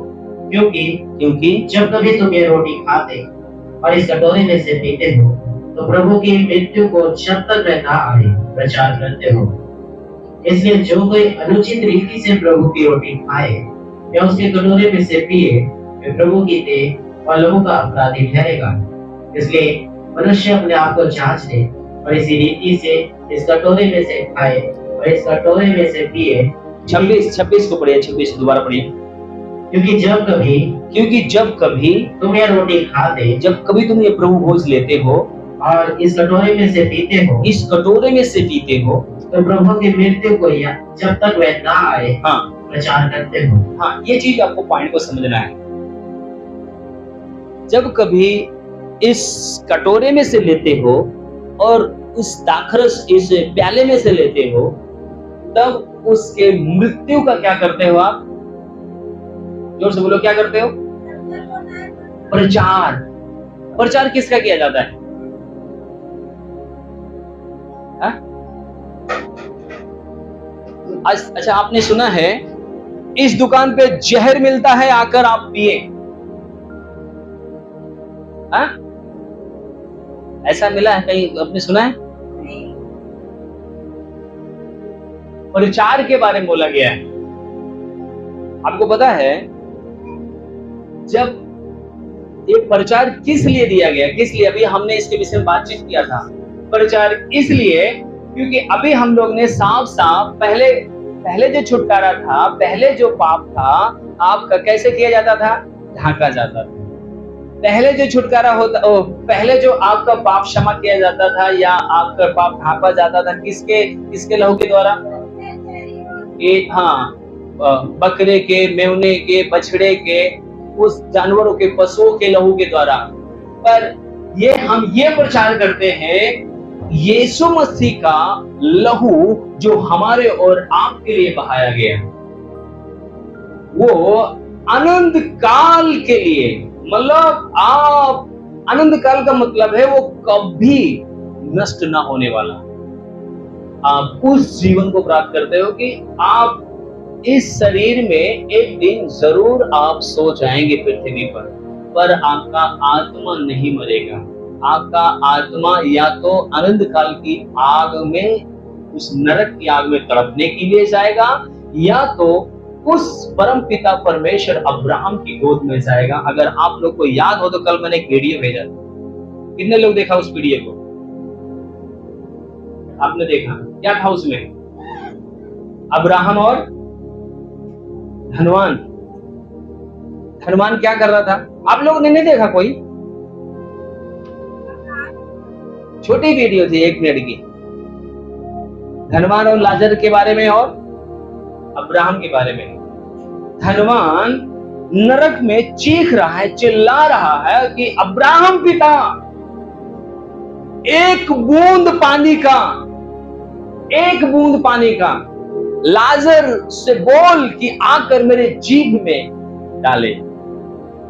क्योंकि जब कभी तुम ये रोटी खाते और इस कटोरे में से पीते हो तो प्रभु की मृत्यु को जब तक वह ना आए प्रचार करते हो। इसलिए जो कोई अनुचित रीति से प्रभु की रोटी खाए या उसके कटोरे में से पिए, वे प्रभु की देह और लहू का अपराधी ठहरेगा। इसलिए मनुष्य अपने आप को जांच ले और इसी रीति से इस कटोरे में से खाए और इस कटोरे में से पिए। 26 को पढ़िए, 26 दोबारा पढ़िए। क्योंकि जब कभी तुम ये रोटी खाते, जब कभी तुम ये प्रभु भोज लेते हो और इस कटोरे में से पीते हो, तो प्रभु की मृत्यु को जब तक वह ना आए प्रचार करते हो। हाँ, ये चीज आपको पॉइंट को समझना है। जब कभी इस कटोरे में से लेते हो और इस दाखरस इस प्याले में से लेते हो, तब उसके मृत्यु का क्या करते हो आप? जोर से बोलो, क्या करते हो? प्रचार किसका किया जाता है? अच्छा, आपने सुना है इस दुकान पे जहर मिलता है, आकर आप पिए। ऐसा मिला है कहीं? आपने सुना है? प्रचार के बारे में बोला गया है। आपको पता है जब ये प्रचार किस लिए दिया गया, किस लिए? अभी हमने इसके विषय में बातचीत किया था। प्रचार इसलिए क्योंकि अभी हम लोग ने साफ पहले जो छुटकारा था, पहले जो पाप था आपका, कैसे किया जाता था? ढांका जाता था। पहले जो छुटकारा होता, पहले जो आपका पाप क्षमा किया जाता था या आपका पाप ढांका जाता था, किसके लहू के द्वारा? बकरे के, मेमने के, बछड़े के, उस जानवरों के, पशुओं के लहू के द्वारा। पर हम ये प्रचार करते हैं यीशु मसीह का लहू जो हमारे और आपके लिए बहाया गया, वो अनंत काल के लिए, मतलब आप अनंत काल का मतलब है वो कभी नष्ट ना होने वाला। आप उस जीवन को प्राप्त करते हो कि आप इस शरीर में एक दिन जरूर आप सो जाएंगे पृथ्वी पर आपका आत्मा नहीं मरेगा। आपका आत्मा या तो अनंत काल की आग में, उस नरक की आग में तड़पने के लिए जाएगा, या तो उस परम पिता परमेश्वर अब्राहम की गोद में जाएगा। अगर आप लोग को याद हो तो कल मैंने एक वीडियो भेजा, कितने लोग देखा उस वीडियो को? आपने देखा? क्या था उसमें? अब्राहम और धनवान क्या कर रहा था? आप लोगों ने नहीं देखा? कोई छोटी वीडियो थी 1 मिनट की, धनवान और लाजर के बारे में और अब्राहम के बारे में। धनवान नरक में चीख रहा है, चिल्ला रहा है कि अब्राहम पिता, एक बूंद पानी का लाजर से बोल कि आकर मेरे जीभ में डाले।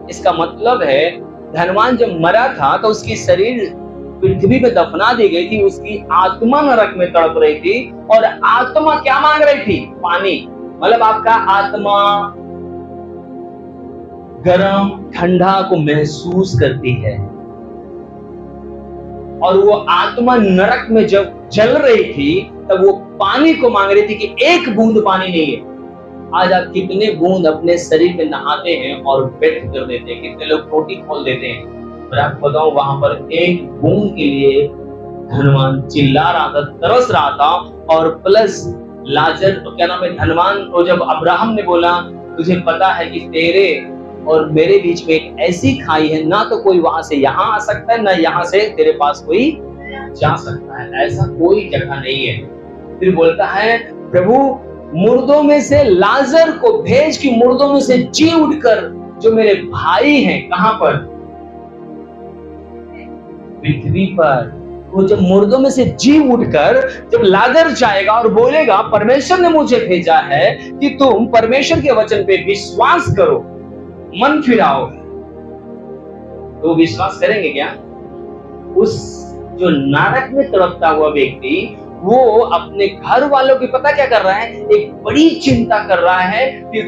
इसका मतलब है धनवान जब मरा था तो उसकी शरीर पृथ्वी पे दफना दी गई थी, उसकी आत्मा नरक में तड़प रही थी। और आत्मा क्या मांग रही थी? पानी। मतलब आपका आत्मा गरम ठंडा को महसूस करती है, और वो आत्मा नरक में जब जल रही थी तब वो पानी को मांग रही थी कि एक बूंद पानी नहीं है। आज आप कितने बूंद अपने शरीर में नहाते हैं और व्यर्थ कर देते हैं, कितने लोग टोटी खोल देते हैं। मैं आपको बताऊं, वहां पर एक बूंद के लिए धनवान चिल्ला रहा था, तरस रहा था। और प्लस लाजर, तो क्या नाम है, धनवान को जब अब्राहम ने बोला तुझे पता है कि तेरे और मेरे बीच में एक ऐसी खाई है, ना तो कोई वहां से यहाँ आ सकता है, ना यहाँ से तेरे पास कोई जा सकता है, ऐसा कोई जगह नहीं है। फिर बोलता है प्रभु मुर्दों में से लाजर को भेज कि मुर्दों में से जी उठकर जो मेरे भाई हैं, कहां पर? पृथ्वी पर। वो जब मुर्दों में से जी उठकर जब लाजर जाएगा और बोलेगा परमेश्वर ने मुझे भेजा है कि तुम परमेश्वर के वचन पे विश्वास करो, मन फिराओ, तो विश्वास करेंगे क्या? उस जो नरक में तड़पता हुआ व्यक्ति, वो अपने घर वालों की पता क्या कर रहा है? एक बड़ी चिंता कर रहा है कि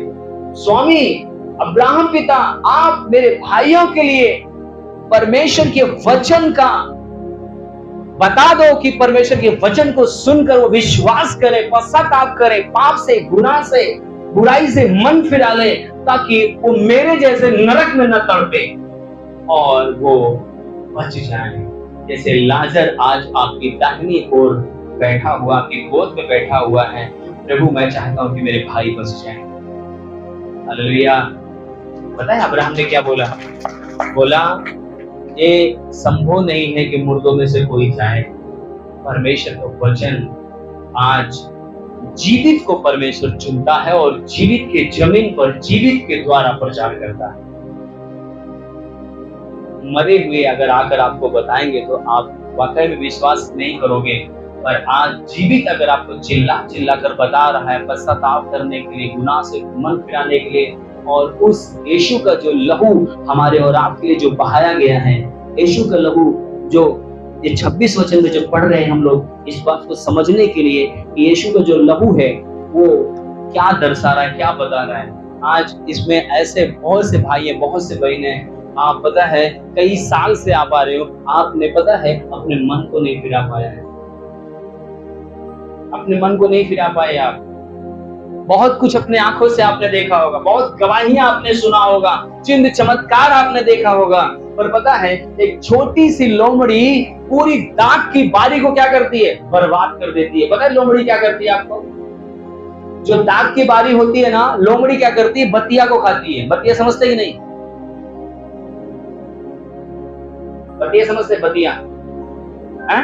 स्वामी अब्राहम पिता, आप मेरे भाइयों के लिए परमेश्वर के वचन का बता दो कि परमेश्वर के वचन को सुनकर वो विश्वास करें, पश्चाताप करें, पाप से, गुनाह से, बुराई से मन फिरा ले, ताकि वो मेरे जैसे नरक में न तड़पे और वो बच जाए। जैसे लाजर आज आपकी दाहिनी ओर बैठा हुआ, आपकी गोद में बैठा हुआ है, प्रभु मैं चाहता हूं कि मेरे भाई बच जाएं। हालेलुया। पता है अब्राहम ने क्या बोला? बोला ये संभव नहीं है कि मुर्दों में से कोई जाए। परमेश्वर का वचन आज जीवित को परमेश्वर चुनता है और जीवित के जमीन पर जीवित के द्वारा प्रचार करता है। मरे हुए अगर आकर आपको बताएंगे तो आप वाकई में विश्वास नहीं करोगे, पर आज जीवित अगर आपको चिल्ला चिल्ला कर बता रहा है पश्चाताप करने के लिए, गुनाह से मन फिराने के लिए, और उस यीशु का जो लहू हमारे और आपके लिए जो बहाया गया है, यीशु का लहू जो ये 26 वचन में जो पढ़ रहे हैं हम लोग, इस बात को समझने के लिए कि यीशु का जो लहू है वो क्या दर्शा रहा है, क्या बता रहा है। आज इसमें ऐसे बहुत से भाई हैं, बहुत से बहन हैं, आप पता है कई साल से आप आ रहे हो, आपने पता है अपने मन को नहीं फिरा पाया है, अपने मन को नहीं फिरा पाए आप। बहुत कुछ अपने आंखों से आपने देखा होगा, बहुत गवाहियां आपने सुना होगा, चिन्ह चमत्कार आपने देखा होगा, पर पता है एक छोटी सी लोमड़ी पूरी दाख की बारी को क्या करती है? बर्बाद कर देती है। पता है लोमड़ी क्या करती है आपको? जो दाख की बारी होती है ना, लोमड़ी क्या करती है? बतिया को खाती है। बतिया समझते कि नहीं? बतिया समझते? बतिया है?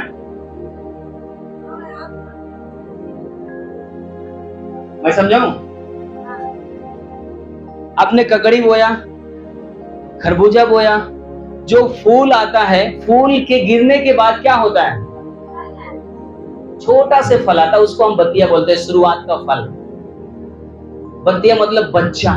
मैं समझाऊं? आपने ककड़ी बोया, खरबूजा बोया, जो फूल आता है, फूल के गिरने के बाद क्या होता है? छोटा से फल आता है, उसको हम बतिया बोलते हैं, शुरुआत का फल। बतिया मतलब बच्चा।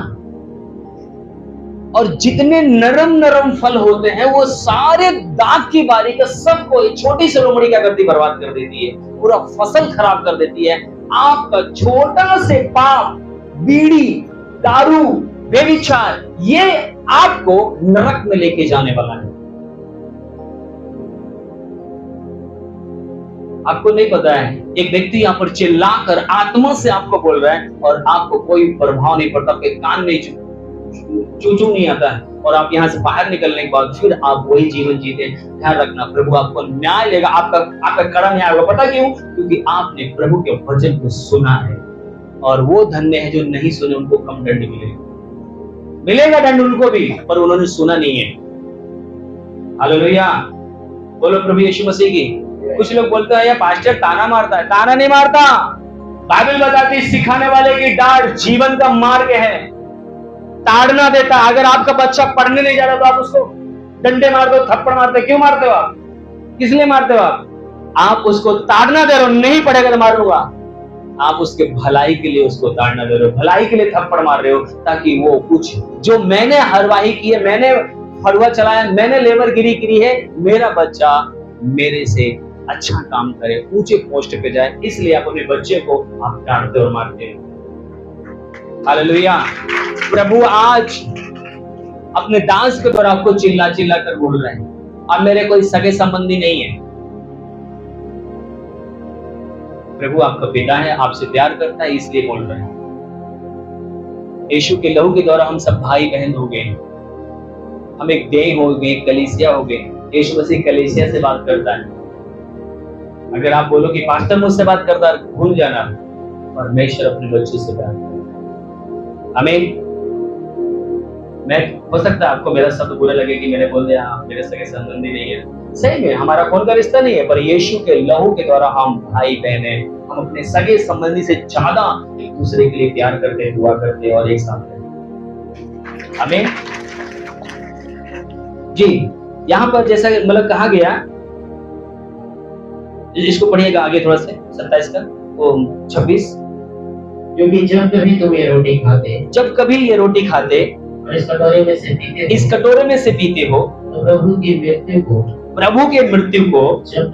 और जितने नरम नरम फल होते हैं वो सारे दाग की बारी का सबको छोटी सी लोमड़ी क्या करती? बर्बाद कर देती है, पूरा फसल खराब कर देती है। आपका छोटा से पाप, बीड़ी, दारू, व्यभिचार, ये आपको नरक में लेके जाने वाला है। आपको नहीं पता है, एक व्यक्ति यहाँ पर चिल्लाकर आत्मा से आपको बोल रहा है और आपको कोई प्रभाव नहीं पड़ता, आपके कान नहीं चू नहीं आता है, और आप यहाँ से बाहर निकलने के बाद फिर आप वही जीवन जीते। ध्यान रखना, प्रभु आपको न्याय लेगा, आपका कड़ा न्याय होगा। पता क्यों? क्योंकि आपने प्रभु के वचन को सुना है, और वो धन्य है जो नहीं सुने, उनको कम दंड मिलेगा दंड उनको भी, पर उन्होंने सुना नहीं है। हालेलुया, बोलो प्रभु यीशु मसीह की। कुछ लोग बोलते हैं यार पास्टर ताना मारता है। ताना नहीं मारता, बाइबल बताती सिखाने वाले की डांट जीवन का मार्ग है, ताड़ना देता। अगर आपका बच्चा पढ़ने नहीं जा रहा तो आप उसको डंडे मार दो, थप्पड़ मारते। क्यों मारते हो आप? किस लिए मारते हो आप उसको ताड़ना दे रहे हो, नहीं पढ़ेगा तो मार लूंगा। आप उसके भलाई के लिए उसको ताड़ना दे रहे हो, भलाई के लिए थप्पड़ मार रहे हो, ताकि वो कुछ जो मैंने हरवाही की है, मैंने फड़ुआ चलाया, मैंने लेबरगिरी की है, मेरा बच्चा मेरे से अच्छा काम करे, ऊंचे पोस्ट पे जाए, इसलिए आप अपने बच्चे को आप डांटते और मारते हैं। हालेलुया। प्रभु आज अपने दास के द्वारा आपको चिल्ला चिल्ला कर बोल रहे हैं, अब मेरे कोई सगे संबंधी नहीं है, प्रभु आपका पिता है, आपसे प्यार करता है, इसलिए बोल रहे हैं। यीशु के लहू के द्वारा हम सब भाई बहन हो गए, हम एक देह हो गए, कलीसिया हो गए। यीशु मसीह कलीसिया से बात करता है। अगर आप बोलो कि पास्टर मुझसे बात करता है, भूल जाना, परमेश्वर अपने बच्चे से बात करता है। आमीन। मैं हो सकता है आपको मेरा शब्द बुरा लगे कि मैंने बोल दिया आप मेरे सगे संबंधी नहीं है, सही में हमारा खून का रिश्ता नहीं है, पर यीशु के लहू के द्वारा हम भाई बहन हैं। हम अपने सगे संबंधी से ज्यादा एक दूसरे के लिए प्यार करते हैं, दुआ करते हैं और एक साथ रहते हैं। आमीन जी। यहाँ पर जैसा मतलब कहा गया, इसको पढ़िएगा आगे थोड़ा से 27 का 26। क्योंकि जब कभी तुम ये रोटी खाते, जब कभी ये रोटी खाते और इस कटोरे में से पीते हो, तो प्रभु की मृत्यु को जब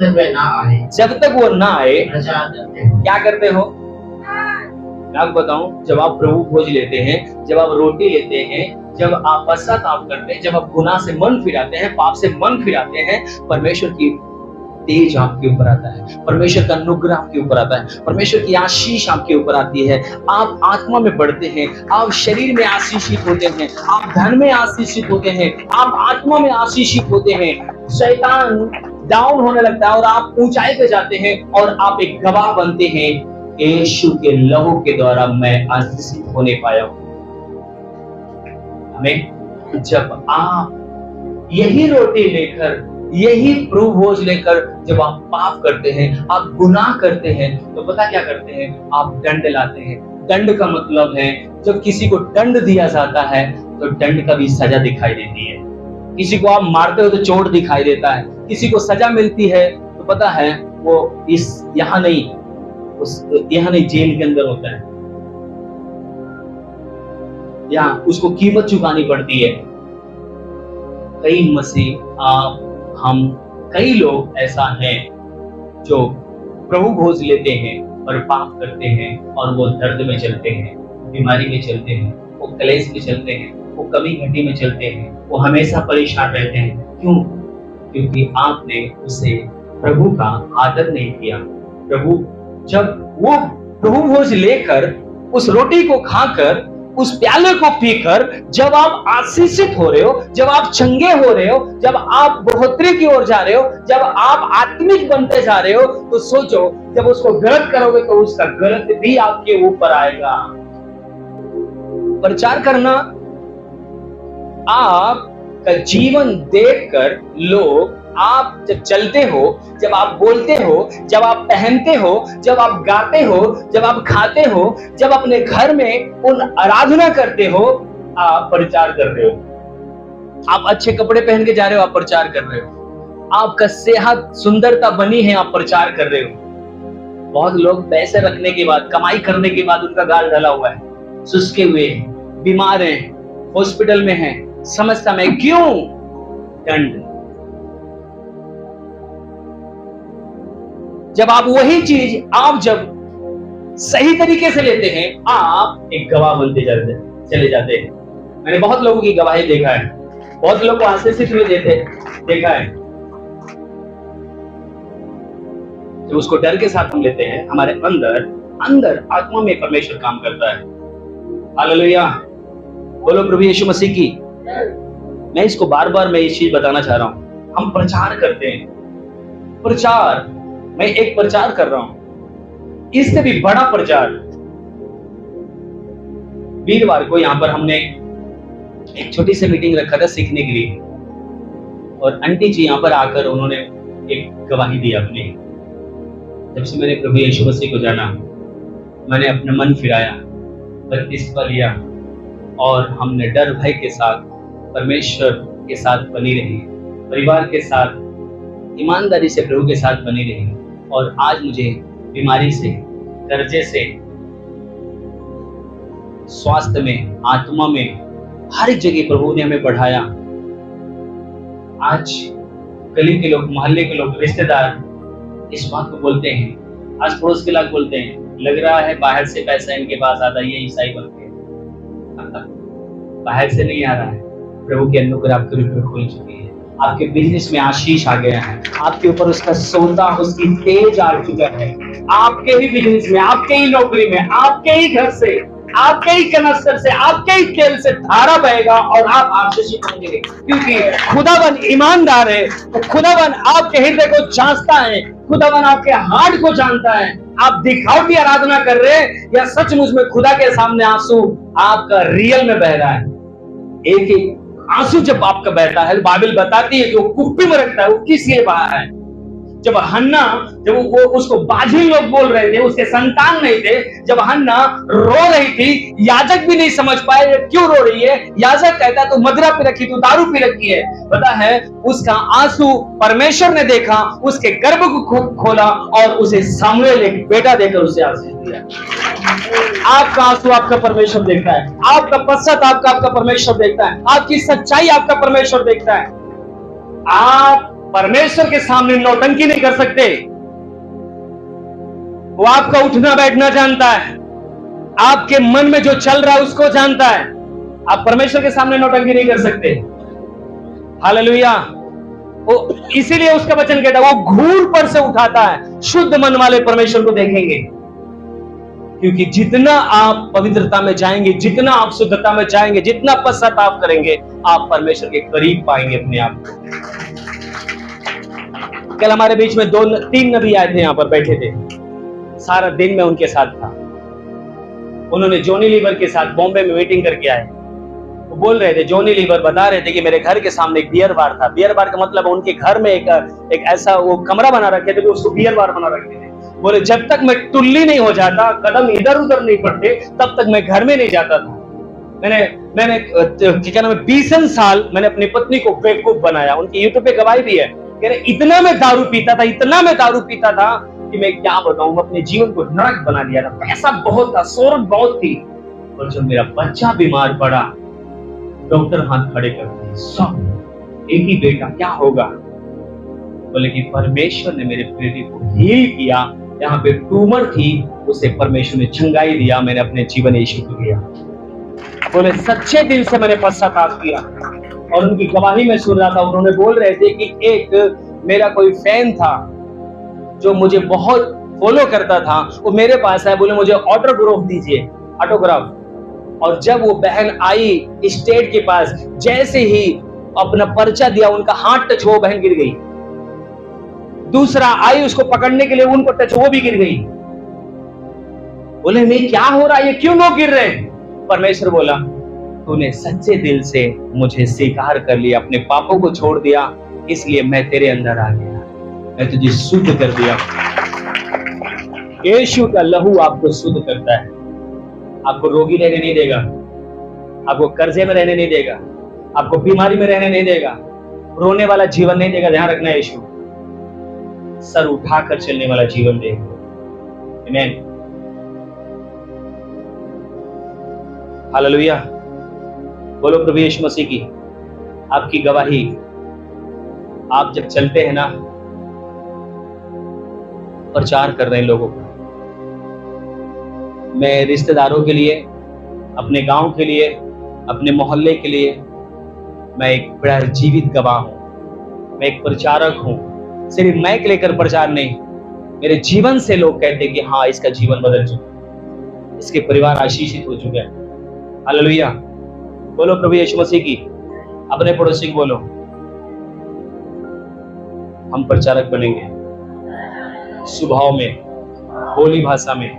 तक वो ना आए क्या करते हो? मैं आपको बताऊं, जब आप प्रभु भोज लेते हैं, जब आप रोटी लेते हैं, जब आप पश्चाताप करते हैं, जब आप गुनाह से मन फिराते हैं, पाप से मन फिराते हैं, परमेश्वर की तेज आपके ऊपर आता है, परमेश्वर का अनुग्रह आपके ऊपर आता है, परमेश्वर की आशीष आपके ऊपर आती है। आप आत्मा में बढ़ते हैं, आप शरीर में आशीषित होते हैं, आप धन में आशीषित होते हैं, आप आत्मा में आशीषित होते हैं। शैतान डाउन होने लगता है और आप ऊंचाई पे जाते हैं और आप एक गवाह बनते हैं, यीशु के लहू के द्वारा मैं आशीषित होने पाया हूं। हमें जब आप यही रोटी लेकर, यही प्रभु भोज लेकर जब आप पाप करते हैं, आप गुनाह करते हैं, तो पता क्या करते हैं? आप दंड लाते हैं। दंड का मतलब है जब किसी को दंड दिया जाता है तो दंड का भी सजा दिखाई देती है। किसी को आप मारते हो तो चोट दिखाई देता है, किसी को सजा मिलती है तो पता है वो यहाँ नहीं जेल के अंदर होता है, यहाँ उसको कीमत चुकानी पड़ती है। कई मसीह आप हम कई लोग ऐसा हैं जो प्रभु भोज लेते हैं और पाप करते हैं और वो दर्द में चलते हैं, बीमारी में चलते हैं, वो क्लेश में चलते हैं, वो कमी घटी में चलते हैं, वो हमेशा परेशान रहते हैं। क्यों? क्योंकि आपने उसे प्रभु का आदर नहीं किया। जब वो प्रभु भोज लेकर, उस रोटी को खाकर, उस प्याले को पीकर जब आप आशीषित हो रहे हो, जब आप चंगे हो रहे हो, जब आप बढ़ोतरी की ओर जा रहे हो, जब आप आत्मिक बनते जा रहे हो, तो सोचो जब उसको गलत करोगे तो उसका गलत भी आपके ऊपर आएगा। प्रचार करना, आपका जीवन देखकर लोग, आप जब चलते हो, जब आप बोलते हो, जब आप पहनते हो, जब आप गाते हो, जब आप खाते हो, जब अपने घर में उन आराधना करते हो, आप प्रचार कर रहे हो। आप अच्छे कपड़े पहन के जा रहे हो, आप प्रचार कर रहे हो। आपका सेहत सुंदरता बनी है, आप प्रचार कर रहे हो। बहुत लोग पैसे रखने के बाद, कमाई करने के बाद उनका गाल ढला हुआ है, सुस्के हुए हैं, बीमार हैं, हॉस्पिटल में हैं, समस्या में। क्यों? दंड। जब आप वही चीज आप जब सही तरीके से लेते हैं, आप एक गवाह बनते चले जाते हैं। मैंने बहुत लोगों की गवाही देखा है, बहुत लोग को आशीषित हुए देखा है। जब उसको डर के साथ हम लेते हैं, हमारे अंदर आत्मा में परमेश्वर काम करता है। हालेलुया, बोलो प्रभु यीशु मसीह की। मैं इसको बार बार मैं इस चीज बताना चाह रहा हूं। हम प्रचार करते हैं, प्रचार, मैं एक प्रचार कर रहा हूं, इससे भी बड़ा प्रचार। वीरवार को यहाँ पर हमने एक छोटी सी मीटिंग रखा था सीखने के लिए, और आंटी जी यहाँ पर आकर उन्होंने एक गवाही दी अपनी। जब से मैंने प्रभु यीशु मसीह को जाना, मैंने अपना मन फिराया, बपतिस्मा लिया, और हमने डर भय के साथ परमेश्वर के साथ बनी रही, परिवार के साथ ईमानदारी से प्रभु के साथ बनी रही। और आज मुझे बीमारी से, कर्जे से, स्वास्थ्य में, आत्मा में, हर एक जगह प्रभु ने हमें बढ़ाया। आज गली के लोग, मोहल्ले के लोग, रिश्तेदार इस बात को बोलते हैं, आस पड़ोस के लोग बोलते हैं, लग रहा है बाहर से पैसा इनके पास आता है, ये ईसाई बन गए। बाहर से नहीं आ रहा है, प्रभु की अनुग्रह आपके ऊपर खुल चुकी है, आपके बिजनेस में आशीष आ गया है, आपके ऊपर उसका सौदा, उसकी तेज आ चुका है, आपके ही बिजनेस में, आपके ही नौकरी में, आपके ही घर से, आपके ही कनस्तर से, आपके ही खेल से धारा बहेगा और आप आशीषित होंगे, क्योंकि खुदावन ईमानदार है। तो खुदावन आपके हृदय को जांचता है, खुदावन आपके हार्ट को जानता है। आप दिखावटी आराधना कर रहे हैं या सचमुच में खुदा के सामने आंसू आपका रियल में बह रहा है। एक एक आंसू जब आपका बहता है, बाइबल बताती है कि वो कुप्पी में रखता है, वो किस लिए बहा है। जब हन्ना, जब वो उसको बाझिल लोग बोल रहे थे, उसके संतान नहीं थे, जब हन्ना रो रही थी, याजक भी नहीं समझ पाए ये क्यों रो रही है। याजक कहता तो मदिरा पी रखी, तो दारू पी रखी है। पता है उसका आंसू परमेश्वर ने देखा, उसके गर्भ को खोला और उसे सामूएल एक बेटा देकर उसे आशीष दिया। आपका आंसू आपका परमेश्वर देखता है, आपका पश्चाताप आपका परमेश्वर देखता है, आपकी सच्चाई आपका परमेश्वर देखता है। आप परमेश्वर के सामने नौटंकी नहीं कर सकते। वो आपका उठना बैठना जानता है, आपके मन में जो चल रहा है उसको जानता है। आप परमेश्वर के सामने नौटंकी नहीं कर सकते। हालेलुया। वो इसीलिए उसका वचन कहता है वो घूर पर से उठाता है, शुद्ध मन वाले परमेश्वर को देखेंगे। क्योंकि जितना आप पवित्रता में जाएंगे, जितना आप शुद्धता में जाएंगे, जितना पश्चाताप करेंगे, आप परमेश्वर के करीब पाएंगे अपने आप को। कल हमारे बीच में 2-3 नबी आए थे, यहां पर बैठे थे, सारा दिन मैं उनके साथ था। उन्होंने जॉनी लीवर के साथ बॉम्बे में मीटिंग करके आए। वो बोल रहे थे, जॉनी लीवर बता रहे थे कि मेरे घर के सामने एक बियर बार था। बियर बार का मतलब उनके घर में एक ऐसा वो कमरा बना रखे थे, तो उसको बियर बार बना रखे थे। बोले जब तक मैं टुल्ली नहीं हो जाता, कदम इधर उधर नहीं पड़ते, तब तक मैं घर में नहीं जाता था। मैंने क्या नाम है, 20 साल मैंने अपनी पत्नी को बेवकूफ बनाया। उनकी यूट्यूब पे गवाही भी है, इतना मैं दारू पीता था, इतना मैं दारू पीता था कि मैं क्या बताऊं, अपने जीवन को नरक बना दिया था। पैसा बहुत था, शोहरत बहुत थी, और जब मेरा बच्चा बीमार पड़ा, डॉक्टर हाथ खड़े कर दिए, सब एक ही बेटा, क्या होगा। बोले कि परमेश्वर ने मेरे बेटे को हील किया, यहाँ पे ट्यूमर थी, उसे परमेश्वर ने चंगाई दिया, मैंने अपने जीवन यीशु को दिया। बोले सच्चे दिल से मैंने पश्चाताप किया। और उनकी गवाही में सुन रहा था, उन्होंने बोल रहे थे कि एक मेरा कोई फैन था जो मुझे बहुत फॉलो करता था, वो मेरे पास आया, बोले मुझे ऑटोग्राफ दीजिए, ऑटोग्राफ। और जब वो बहन आई स्टेट के पास, जैसे ही अपना पर्चा दिया, उनका हाथ टच हो, बहन गिर गई। दूसरा आई उसको पकड़ने के लिए, उनको टच, वो भी गिर गई। बोले नहीं क्या हो रहा है, ये क्यों लोग गिर रहे हैं। परमेश्वर बोला तूने सच्चे दिल से मुझे स्वीकार कर लिया, अपने पापों को छोड़ दिया, इसलिए मैं तेरे अंदर आ गया, मैं तुझे शुद्ध कर दिया। यीशु का लहू आपको शुद्ध करता है, आपको रोगी रहने नहीं देगा, आपको कर्जे में रहने नहीं देगा, आपको बीमारी में रहने नहीं देगा, रोने वाला जीवन नहीं देगा। ध्यान रखना, यीशु सर उठाकर चलने वाला जीवन देगा। आमीन, हालेलुया। बोलो प्रभु यीशु मसीह की। आपकी गवाही, आप जब चलते हैं ना, प्रचार कर रहे हैं लोगों को। मैं रिश्तेदारों के लिए, अपने गांव के लिए, अपने मोहल्ले के लिए मैं एक बड़ा जीवित गवाह हूं, मैं एक प्रचारक हूं। सिर्फ मैं के लेकर प्रचार नहीं, मेरे जीवन से लोग कहते हैं कि हाँ इसका जीवन बदल चुका है, इसके परिवार आशीषित हो चुके हैं। हालेलुया। बोलो प्रभु यीशु मसीह की। अपने पड़ोसी को बोलो हम प्रचारक बनेंगे, स्वभाव में, बोली भाषा में,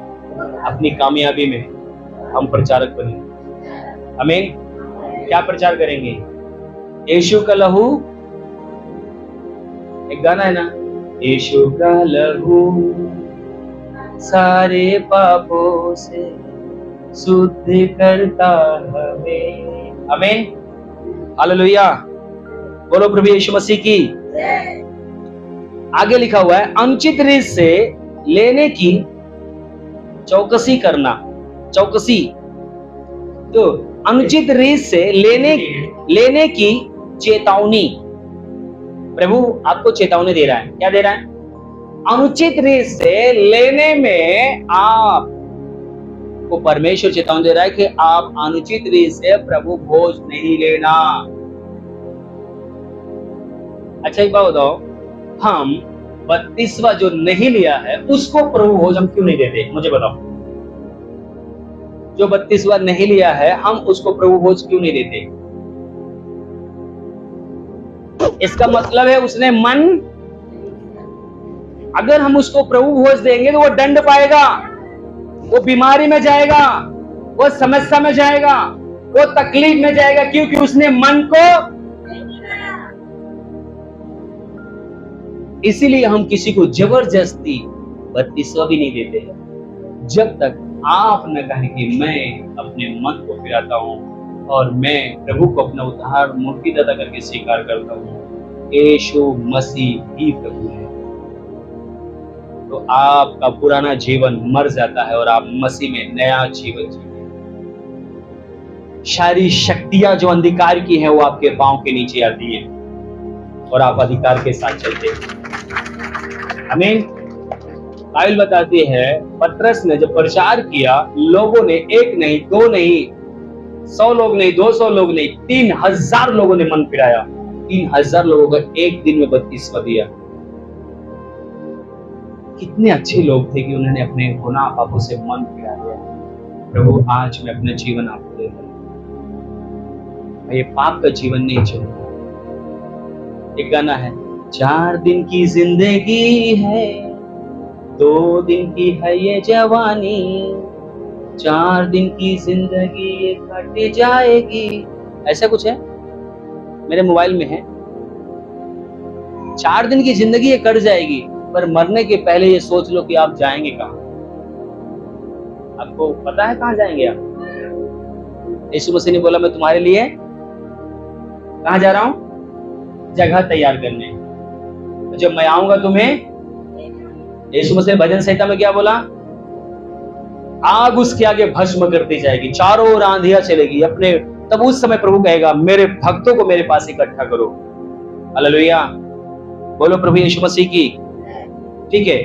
अपनी कामयाबी में हम प्रचारक बनेंगे। आमीन। क्या प्रचार करेंगे? यीशु का लहू, एक गाना है ना, यीशु का लहू सारे पापों से शुद्ध करता हमें। आमीन, हालेलुया। बोलो प्रभु यीशु मसीह की। आगे लिखा हुआ है अनुचित रीत से लेने की चौकसी करना। चौकसी, तो अनुचित रीत से लेने की चेतावनी। प्रभु आपको चेतावनी दे रहा है। क्या दे रहा है? अनुचित रीत से लेने में आपको परमेश्वर चेतावनी दे रहा है कि आप अनुचित रीत से प्रभु भोज नहीं लेना। अच्छा एक बात बताओ, हम बत्तीसवा जो नहीं लिया है उसको प्रभु भोज हम क्यों नहीं देते? मुझे बताओ। जो 32वां नहीं लिया है हम उसको प्रभु भोज क्यों नहीं देते? इसका मतलब है उसने मन, अगर हम उसको प्रभु भोज देंगे तो वो दंड पाएगा, वो बीमारी में जाएगा, वो समस्या में जाएगा, वो तकलीफ में जाएगा, क्योंकि उसने मन को। इसीलिए हम किसी को जबरदस्ती 32वां भी नहीं देते हैं जब तक आप न कहें कि मैं अपने मन को फिराता हूं और मैं प्रभु को अपना उद्धार मुक्तिदाता करके स्वीकार करता हूं, यीशु मसीह ही प्रभु है। तो आपका पुराना जीवन मर जाता है और आप मसीह में नया जीवन जीते हैं। सारी शक्तियां जो अंधकार की है वो आपके पांव के नीचे आती है और आप अधिकार के साथ चलते हैं। आमीन। बाइबल बताती है पतरस ने जब प्रचार किया, लोगों ने एक नहीं, दो नहीं, 100 लोग नहीं, 200 लोग नहीं, 3000 लोगों ने मन फिराया। 3000 लोगों को एक दिन में 32वां दिया। कितने अच्छे लोग थे कि उन्होंने अपने गुनाह पापों से मन फिरा लिया। प्रभु आज मैं अपना जीवन आपको दे रहा हूं, ये पाप का जीवन नहीं चलता। एक गाना है, 4 दिन की जिंदगी है, 2 दिन की है ये जवानी, 4 दिन की जिंदगी ये कट जाएगी, ऐसा कुछ है मेरे मोबाइल में है। 4 दिन की जिंदगी ये कट जाएगी, पर मरने के पहले ये सोच लो कि आप जाएंगे कहां। आपको पता है कहां जाएंगे आप? यीशु मसीह ने बोला मैं तुम्हारे लिए कहां जा रहा हूं? जगह तैयार करने। तो जब मैं आऊंगा तुम्हें, यीशु मसीह भजन संहिता में क्या बोला? आग उसके आगे भस्म करती जाएगी, चारों ओर आंधियां चलेगी अपने। तब उस समय प्रभु कहेगा मेरे भक्तों को मेरे पास इकट्ठा करो। हालेलुया, बोलो प्रभु यीशु मसीह की। ठीक है,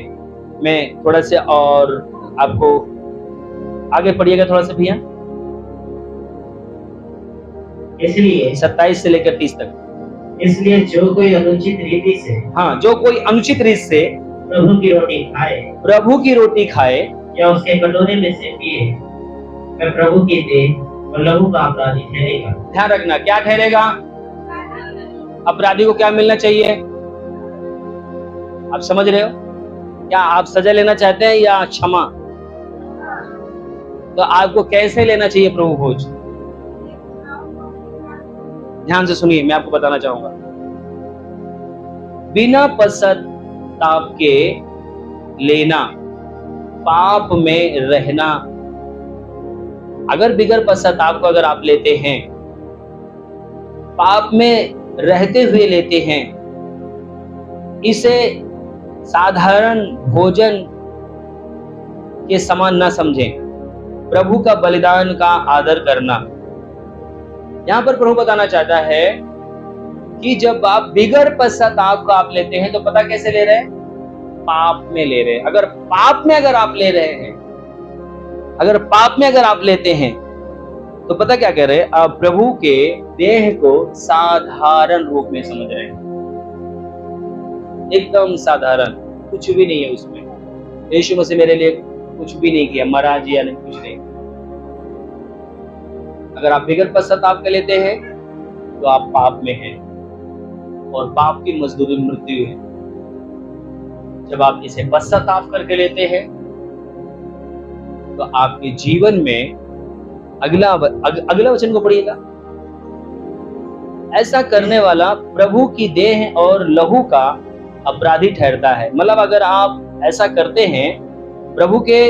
मैं थोड़ा सा और आपको आगे पढ़िएगा थोड़ा सा भैया, इसलिए 27 से लेकर 30 तक। इसलिए जो कोई अनुचित रीति से, हाँ, जो कोई अनुचित रीत से प्रभु की रोटी खाए या उसके कटोरे में से पिए, वह प्रभु की देह और लहू का अपराधी ठहरेगा। ध्यान रखना, क्या ठहरेगा? अपराधी को क्या मिलना चाहिए? आप समझ रहे हो? क्या आप सजा लेना चाहते हैं या क्षमा? तो आपको कैसे लेना चाहिए प्रभु भोज? ध्यान से सुनिए, मैं आपको बताना चाहूंगा। बिना पश्चाताप के लेना, पाप में रहना। अगर बिगर पश्चाताप को अगर आप लेते हैं, पाप में रहते हुए लेते हैं, इसे साधारण भोजन के समान ना समझें। प्रभु का बलिदान का आदर करना। यहां पर प्रभु बताना चाहता है कि जब आप बिगर पश्चाताप को आप लेते हैं तो पता कैसे ले रहे हैं? पाप में ले रहे हैं। अगर पाप में अगर आप ले रहे हैं, अगर पाप में अगर आप लेते हैं तो पता क्या कह रहे हैं? आप प्रभु के देह को साधारण रूप में समझ रहे हैं, एकदम साधारण, कुछ भी नहीं है उसमें। यीशु मसीह मेरे लिए कुछ भी नहीं किया, मरा जिया नहीं, कुछ नहीं। अगर आप बिगर पश्चाताप के लेते हैं तो आप पाप में हैं और पाप की मजदूरी मृत्यु है। जब आप इसे पश्चाताप करके लेते हैं तो आपके जीवन में अगला वचन को पढ़िएगा, ऐसा करने वाला प्रभु की देह और लहू का अपराधी ठहरता है। मतलब अगर आप ऐसा करते हैं, प्रभु के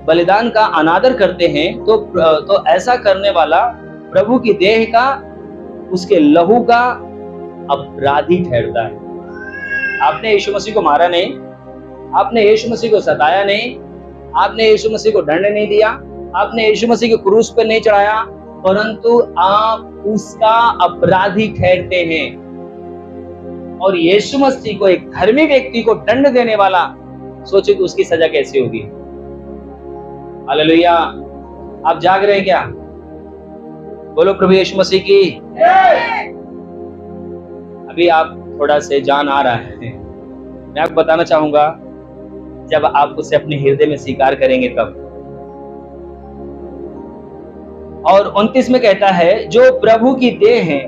बलिदान का अनादर करते हैं, तो ऐसा करने वाला प्रभु की देह का, उसके लहू का अपराधी ठहरता है। आपने यीशु मसीह को मारा नहीं, आपने यीशु मसीह को सताया नहीं, आपने यीशु मसीह को दंड नहीं दिया, आपने यीशु मसीह को क्रूस पर नहीं चढ़ाया, परंतु आप उसका अपराधी ठहरते हैं। और यीशु मसीह को, एक धर्मी व्यक्ति को दंड देने वाला, सोचो कि उसकी सजा कैसी होगी। हालेलुया। आप जाग रहे हैं क्या? बोलो प्रभु यीशु मसीह की। अभी आप थोड़ा से जान आ रहा है। मैं आपको बताना चाहूंगा, जब आप उसे अपने हृदय में स्वीकार करेंगे तब। और 29 में कहता है, जो प्रभु की देह है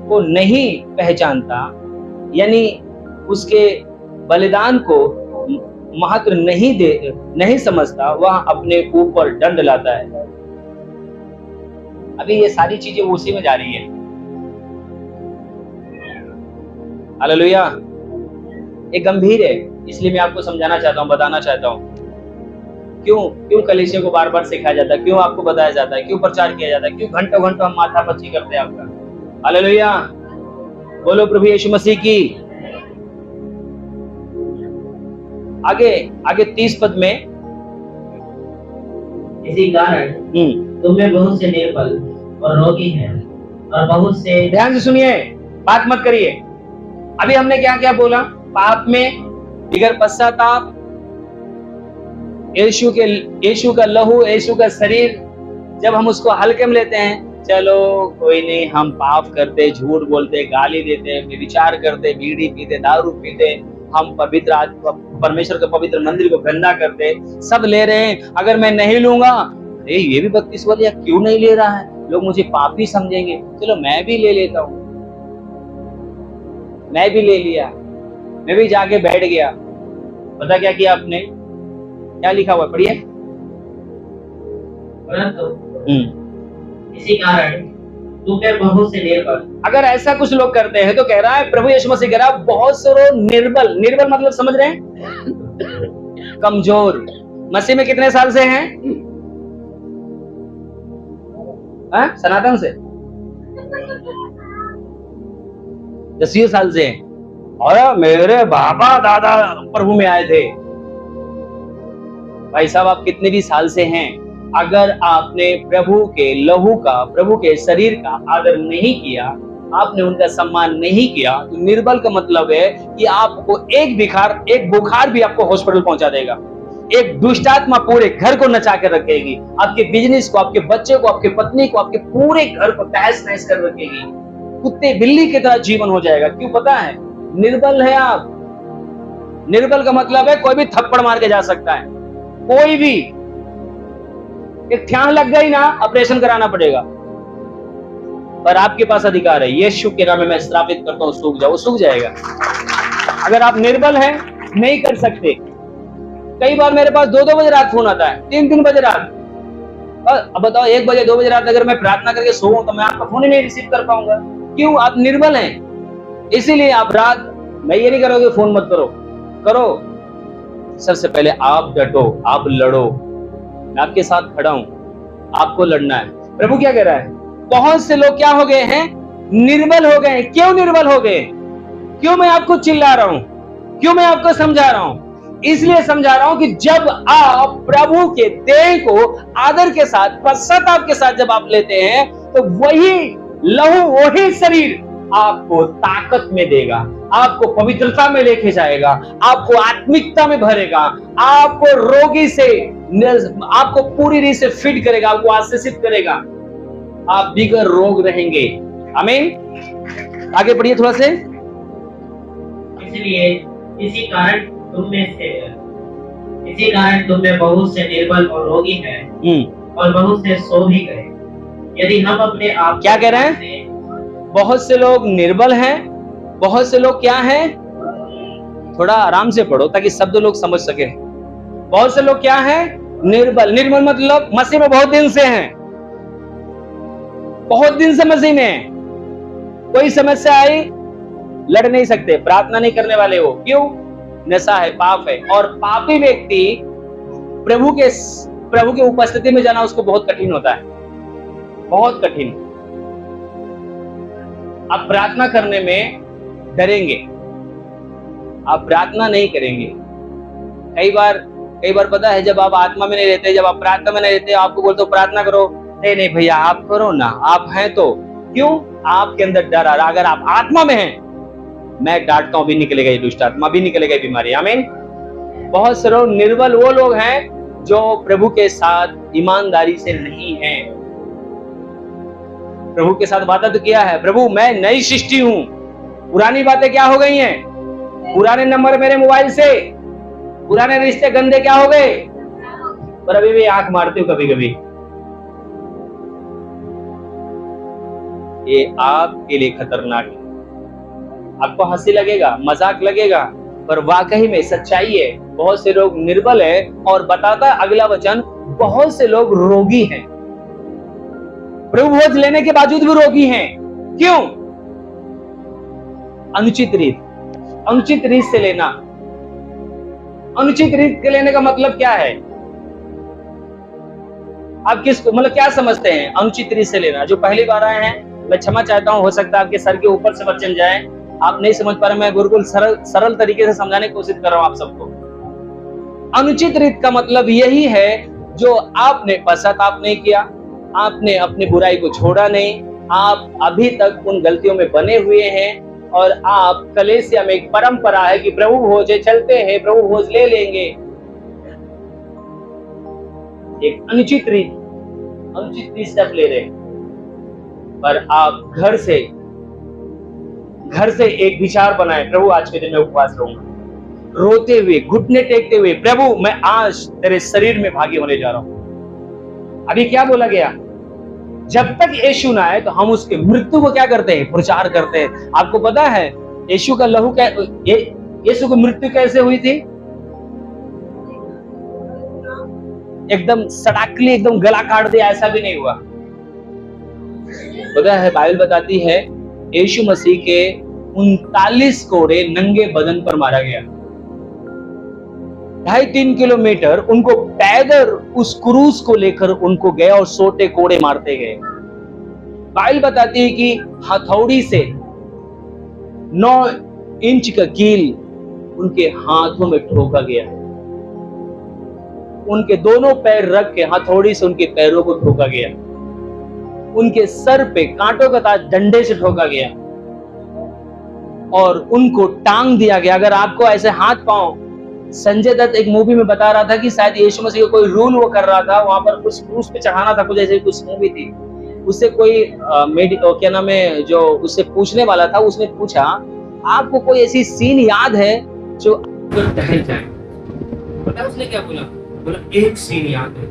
को नहीं पहचानता, यानी उसके बलिदान को महत्व नहीं समझता, वह अपने ऊपर दंड लाता है। अभी ये सारी चीजें उसी में जा रही है। हालेलुया। ये गंभीर है, इसलिए मैं आपको समझाना चाहता हूँ, बताना चाहता हूँ। क्यों कलीसिया को बार बार सिखाया जाता है, क्यों आपको बताया जाता है, क्यों प्रचार किया जाता है, क्यों घंटों घंटों हम माथापच्ची करते हैं आपका। हालेलुया। बोलो प्रभु यीशु मसीह की। आगे 30 पद में, इसी कारण तुम में बहुत से निर्बल और रोगी हैं, और बहुत से, ध्यान से सुनिए, बात मत करिए। अभी हमने क्या क्या बोला? पाप में बिगर पश्चाताप, यीशु का लहू, यीशु का शरीर, जब हम उसको हल्के में लेते हैं, चलो कोई नहीं, हम पाप करते, झूठ बोलते, गाली देते, विचार करते, बीड़ी पीते, दारू पीते, हम परमेश्वर के पवित्र मंदिर को गंदा करते, सब ले रहे हैं। अगर मैं नहीं लूंगा, अरे ये भी 32 वाला क्यों नहीं ले रहा है, लोग मुझे पापी समझेंगे, चलो मैं भी ले लेता हूं। मैं भी ले लिया, मैं भी जाके बैठ गया। पता क्या किया आपने? क्या लिखा हुआ, पढ़िए। इसी कारण तुम में बहुत से निर्बल। अगर ऐसा कुछ लोग करते हैं तो कह रहा है, प्रभु यीशु मसीह कह रहा है, बहुत से लोग निर्बल। निर्बल मतलब समझ रहे हैं? कमजोर। मसीह में कितने साल से हैं? सनातन से 10 साल से हैं। और मेरे बाबा दादा प्रभु में आए थे। भाई साहब, आप कितने भी साल से हैं, अगर आपने प्रभु के लहू का, प्रभु के शरीर का आदर नहीं किया, आपने उनका सम्मान नहीं किया, तो निर्बल का मतलब है कि आपको एक बुखार भी आपको हॉस्पिटल पहुंचा देगा। एक दुष्ट आत्मा पूरे घर को नचा कर रखेगी, आपके बिजनेस को, आपके बच्चे को, आपके पत्नी को, आपके पूरे घर को तहस नहस कर रखेगी। कुत्ते बिल्ली की तरह जीवन हो जाएगा। क्यों पता है? निर्बल है आप। निर्बल का मतलब है कोई भी थप्पड़ मार के जा सकता है, कोई भी। एक ध्यान लग गई ना, ऑपरेशन कराना पड़ेगा। पर आपके पास अधिकार है, यीशु के नाम में मैं श्रापित करता हूं, सूख जाओ, सूख जाएगा। अगर आप निर्बल हैं, नहीं कर सकते। कई बार मेरे पास 2-2 बजे रात फोन आता है, 3-3 बजे रात। अब बताओ, 1 बजे 2 बजे रात अगर मैं प्रार्थना करके सोऊं तो मैं आपका फोन ही नहीं रिसीव कर पाऊंगा। क्यों? आप निर्बल हैं। इसीलिए आप रात, मैं ये नहीं करोगे फोन मत करो। सबसे पहले आप डटो, आप लड़ो। मैं आपके साथ खड़ा हूं, आपको लड़ना है। प्रभु क्या कह रहा है? बहुत से लोग क्या हो गए हैं? निर्बल हो गए। क्यों निर्बल हो गए? क्यों मैं आपको चिल्ला रहा हूं? क्यों मैं आपको समझा रहा हूं? इसलिए समझा रहा हूं कि जब आप प्रभु के देह को आदर के साथ, पश्चाताप के साथ जब आप लेते हैं, तो वही लहू, वही शरीर आपको ताकत में देगा, आपको पवित्रता में लेके जाएगा, आपको आत्मिकता में भरेगा, आपको रोगी से, आपको पूरी रीति से फिट करेगा, आपको आशीषित करेगा। आप बिगर रोग रहेंगे। आमीन। आगे बढ़िए थोड़ा से। इसलिए इसी कारण तुम में बहुत से निर्बल और रोगी हैं, और बहुत से सो भी गए। यदि हम अपने आप, क्या कह रहे हैं? बहुत से लोग निर्बल हैं, बहुत से लोग क्या हैं? थोड़ा आराम से पढ़ो ताकि शब्द लोग समझ सके। बहुत से लोग क्या हैं? निर्बल। निर्बल मतलब मसीह में बहुत दिन से हैं, बहुत दिन से मसीह में हैं। कोई समस्या आई, लड़ नहीं सकते, प्रार्थना नहीं करने वाले हो। क्यों? नशा है, पाप है। और पापी व्यक्ति प्रभु के उपस्थिति में जाना उसको बहुत कठिन होता है, बहुत कठिन। आप प्रार्थना करने में डरेंगे, आप प्रार्थना नहीं करेंगे। कई बार पता है, जब आप आत्मा में नहीं रहते, जब आप प्रार्थना में नहीं रहते, आपको बोलते हो प्रार्थना करो, नहीं भैया आप करो ना, आप हैं तो। क्यों? आपके अंदर डर आ रहा। अगर आप आत्मा में हैं मैं डांटता हूं, अभी निकलेगा ये दुष्ट आत्मा, अभी निकलेगा ये बीमारी। आमीन। बहुत से लोग निर्बल वो लोग हैं जो प्रभु के साथ ईमानदारी से नहीं हैं। प्रभु के साथ वादा तो किया है, प्रभु मैं नई सृष्टि हूं, पुरानी बातें क्या हो गई हैं, पुराने नंबर मेरे मोबाइल से, पुराने रिश्ते गंदे क्या हो गए, पर अभी भी आंख मारते हो कभी कभी। ये आपके लिए खतरनाक है। आपको हंसी लगेगा, मजाक लगेगा, पर वाकई में सच्चाई है। बहुत से लोग निर्बल है, और बताता है अगला वचन, बहुत से लोग रोगी हैं, प्रभु भोज लेने के बावजूद भी रोगी हैं। क्यों? अनुचित रीत, अनुचित रीत से लेना। अनुचित रीत के लेने का मतलब क्या है? आप किसको मतलब क्या समझते हैं अनुचित रीत से लेना? जो पहली बार आए हैं मैं क्षमा चाहता हूं, हो सकता है आपके सर के ऊपर से वचन जाए, आप नहीं समझ पा रहे। मैं बिल्कुल सरल तरीके से समझाने की कोशिश कर रहा हूं आप सबको। अनुचित रीत का मतलब यही है जो आपने पश्चाताप नहीं किया, आपने अपनी बुराई को छोड़ा नहीं, आप अभी तक उन गलतियों में बने हुए हैं, और आप कलीसिया में एक परंपरा है कि प्रभु भोज चलते हैं, प्रभु भोज ले लेंगे। एक अनुचित रीत से आप ले रहे हैं। पर आप घर से एक विचार बनाए, प्रभु आज के दिन में उपवास रहूंगा, रोते हुए, घुटने टेकते हुए, प्रभु मैं आज तेरे शरीर में भागी होने जा रहा हूं। अभी क्या बोला गया? जब तक यीशु ना आए तो हम उसके मृत्यु को क्या करते हैं? प्रचार करते हैं। आपको पता है यीशु का लहू यीशु की मृत्यु कैसे हुई थी? एकदम सड़ाकली, एकदम गला काट दिया, ऐसा भी नहीं हुआ। पता है बाइबल बताती है यीशु मसीह के 39 कोड़े नंगे बदन पर मारा गया। 2.5-3 किलोमीटर उनको पैदल उस क्रूस को लेकर उनको गए और सोटे कोड़े मारते गए। बाइबल बताती है कि हथौड़ी से 9 इंच का कील उनके हाथों में ठोका गया। उनके दोनों पैर रख के हथौड़ी से उनके पैरों को ठोका गया। उनके सर पे कांटों का ताज डंडे से ठोका गया और उनको टांग दिया गया। अगर आपको ऐसे हाथ पांव, संजय दत्त एक मूवी में बता रहा था कि शायद यीशु मसीह को कोई रूल वो कर रहा था, वहां पर कुछ क्रूस पे चढ़ाना था, कुछ ऐसे कुछ मूवी थी। उससे कोई क्या नाम है जो उससे पूछने वाला था, उसने पूछा आपको कोई ऐसी सीन याद है जो टहल जाए? पता उसने क्या बोला? बोला एक सीन याद है,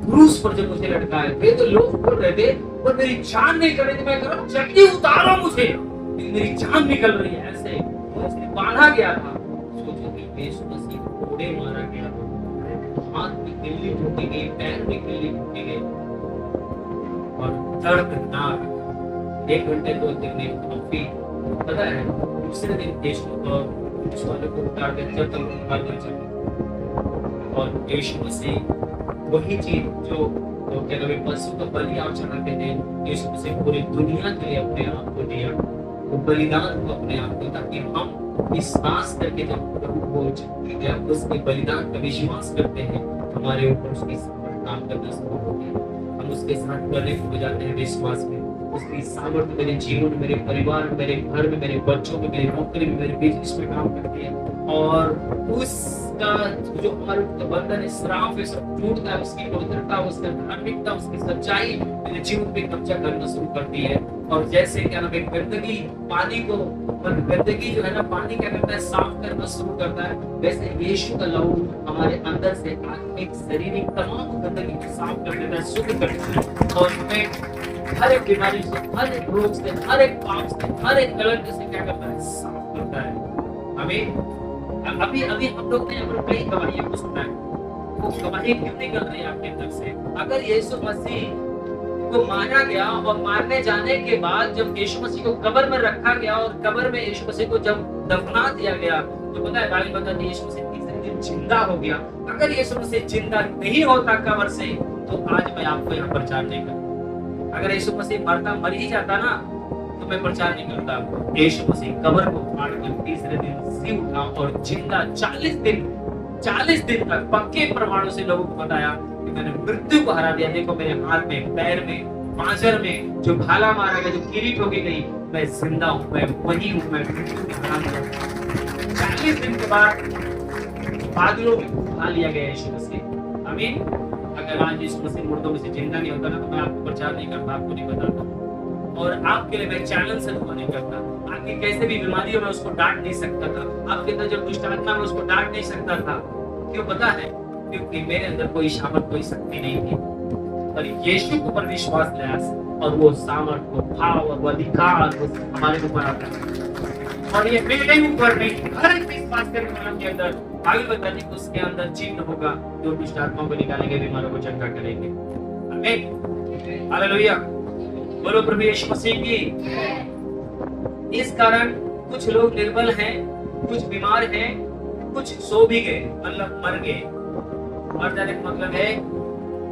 क्रूस पर जब मुझे लटकाए थे तो लोग बोल रहे थे पर मेरी जान नहीं कर रही थी, मैं कह रहा हूं चट्टी उतारो मुझे, मेरी जान निकल रही है। ऐसे मुझे बांधा गया था। सोचो कि यीशु मसीह को कोड़े मारा गया, हाथ में किल्ली ठोकी गई, पैर में किल्ली ठोकी गई, और दर्दनाक 1 घंटे 2 दिन में काफी। पता है दूसरे दिन यीशु को पुलिस वाले को उतार के जब तक उठा कर चले, और यीशु मसीह वही चीज जो क्या कहते हैं पशु का बलि आप चढ़ाते थे, यीशु मसीह पूरी दुनिया के लिए अपने आप को दिया, वो बलिदान को अपने आप को, ताकि हम विश्वास करके जब प्रभु को उसके बलिदान का विश्वास करते हैं, हमारे ऊपर उसकी काम करना शुरू होते हैं। हम उसके साथ करने को जाते हैं विश्वास में। उसकी सामर्थ्य मेरे जीवन में, मेरे परिवार में, मेरे घर में, मेरे बच्चों में, मेरी नौकरी में, मेरे बिजनेस में काम करती है, और उसका जो हमारे बंधन है, श्राप है, सब टूटता है। उसकी पवित्रता, उसकी धार्मिकता, उसकी सच्चाई मेरे जीवन पे कब्जा करना शुरू करती है। और जैसे क्या नाम है गंदगी पानी को, गंदगी जो है ना पानी क्या करता है साफ करना शुरू करता है, वैसे यीशु का लहू हमारे अंदर से आत्मिक शारीरिक तमाम गंदगी को साफ कर देता है, शुद्ध कर देता है, और हमें हर एक बीमारी से, हर एक रोग से, हर एक पाप से, हर एक गलत से क्या करता है साफ करता है। हमें अभी हम लोग ने अपनी कई गवाहियां को सुना है, वो गवाही क्यों निकल रही है आपके अंदर से? अगर यीशु मसीह को मारा गया और मारने जाने के बाद जब यीशु मसीह को कब्र में रखा गया और कब्र में यीशु मसीह को जब दफना दिया गया, तो पता है बाइबल बताती है यीशु मसीह तीसरे दिन जिंदा हो गया। अगर यीशु मसीह जिंदा नहीं होता कब्र से, तो आज मैं आपको यहाँ प्रचार नहीं करता। अगर यीशु मसीह मर ही जाता ना, तो मैं प्रचार नहीं करता। यीशु मसीह कब्र को फाड़ कर तीसरे दिन जी उठा और जिंदा 40 दिन तक पक्के प्रमाणों से लोगों को बताया कि मैंने मृत्यु को हरा दिया। देखो मेरे हाथ में, पैर में माजर में जो भाला मारा गया, जो कीरी ठोकी गई, मैं जिंदा हूं, मैं वही हूं, मैं मृत्यु के हराम हूं। 40 दिन के बाद बादलों में उठा लिया गया यीशु मसीह। आमीन। अगर आज यीशु मसीह मुर्दों में से जिंदा नहीं होता ना, तो मैं आपको प्रचार नहीं करता, आपको नहीं बताता, और आपके लिए मैं चैलेंज से दुआ नहीं करता। आपकी कैसे भी बीमारियों में उसको डांट नहीं सकता था, आपके अंदर जो दुष्ट आत्मा में उसको डांट नहीं सकता था। क्यों पता है? क्योंकि मेरे अंदर कोई सामर्थ, कोई शक्ति नहीं थी, पर यीशु के ऊपर विश्वास लाया और वो सामर्थ, वो भाव और वो अधिकार वो हमारे ऊपर आता है। और ये मेरे ऊपर नहीं, हर एक विश्वास करने वालों के अंदर बाइबल बताती है कि उसके अंदर चिन्ह होगा जो दुष्ट आत्माओं को निकालेंगे, बीमारों को चंगा करेंगे। आमीन। हालेलुया। बोलो प्रभु यीशु मसीह की। इस कारण कुछ लोग निर्बल हैं, कुछ बीमार हैं, कुछ सो भी गए, मतलब मर गए। मर जाने का मतलब है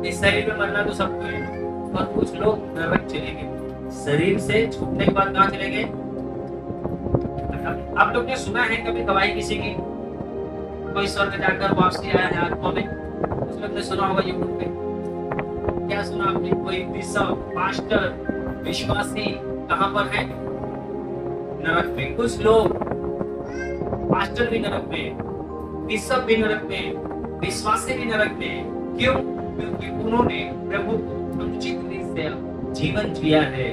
इस शरीर में मरना तो सबको है, और कुछ लोग नरक चले गए। शरीर से छूटने के बाद कहाँ चले गए? आप लोग ने सुना है कभी गवाही किसी की, कोई स्वर्ग जाकर वापसी आया है आत्मा में? उस लोग ने सुना होगा यूट्यूब पे। क्या सुना आपने? कोई बिशप, पास्टर, विश्वासी कहाँ पर है? नरक में। कुछ लोग पास्टर भी नरक में, बिशप भी नरक में, विश्वासी भी नरक में। क्यों? क्योंकि उन्होंने प्रभु को अनुचित रीत से जीवन जिया है।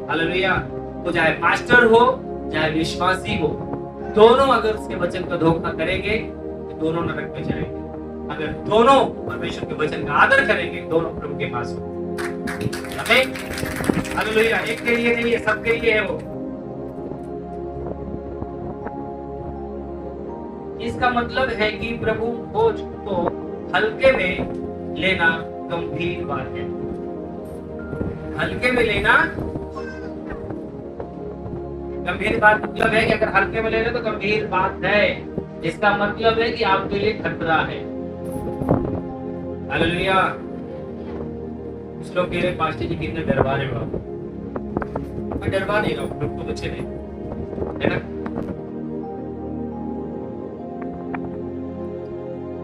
हालेलुया। तो चाहे पास्टर हो चाहे विश्वासी हो, दोनों अगर उसके वचन का धोखा करेंगे तो दोनों नरक में जाएंगे। अगर दोनों परमेश्वर के वचन का आदर करेंगे, दोनों प्रभु के पास हो। आमीन। हालेलुया। एक के लिए नहीं है, सबके लिए है वो। इसका मतलब है कि प्रभु बोझ को हल्के में लेना गंभीर बात है। हल्के में लेना गंभीर बात मतलब है कि अगर हल्के में ले रहे तो गंभीर बात है। इसका मतलब है कि आपके लिए खतरा है। हालेलुया। कुछ लोग कह रहे पास्टर जी कितने डरवा रहे हो आप। मैं डरवा नहीं रहा हूँ, लोग तो बच्चे नहीं है ना।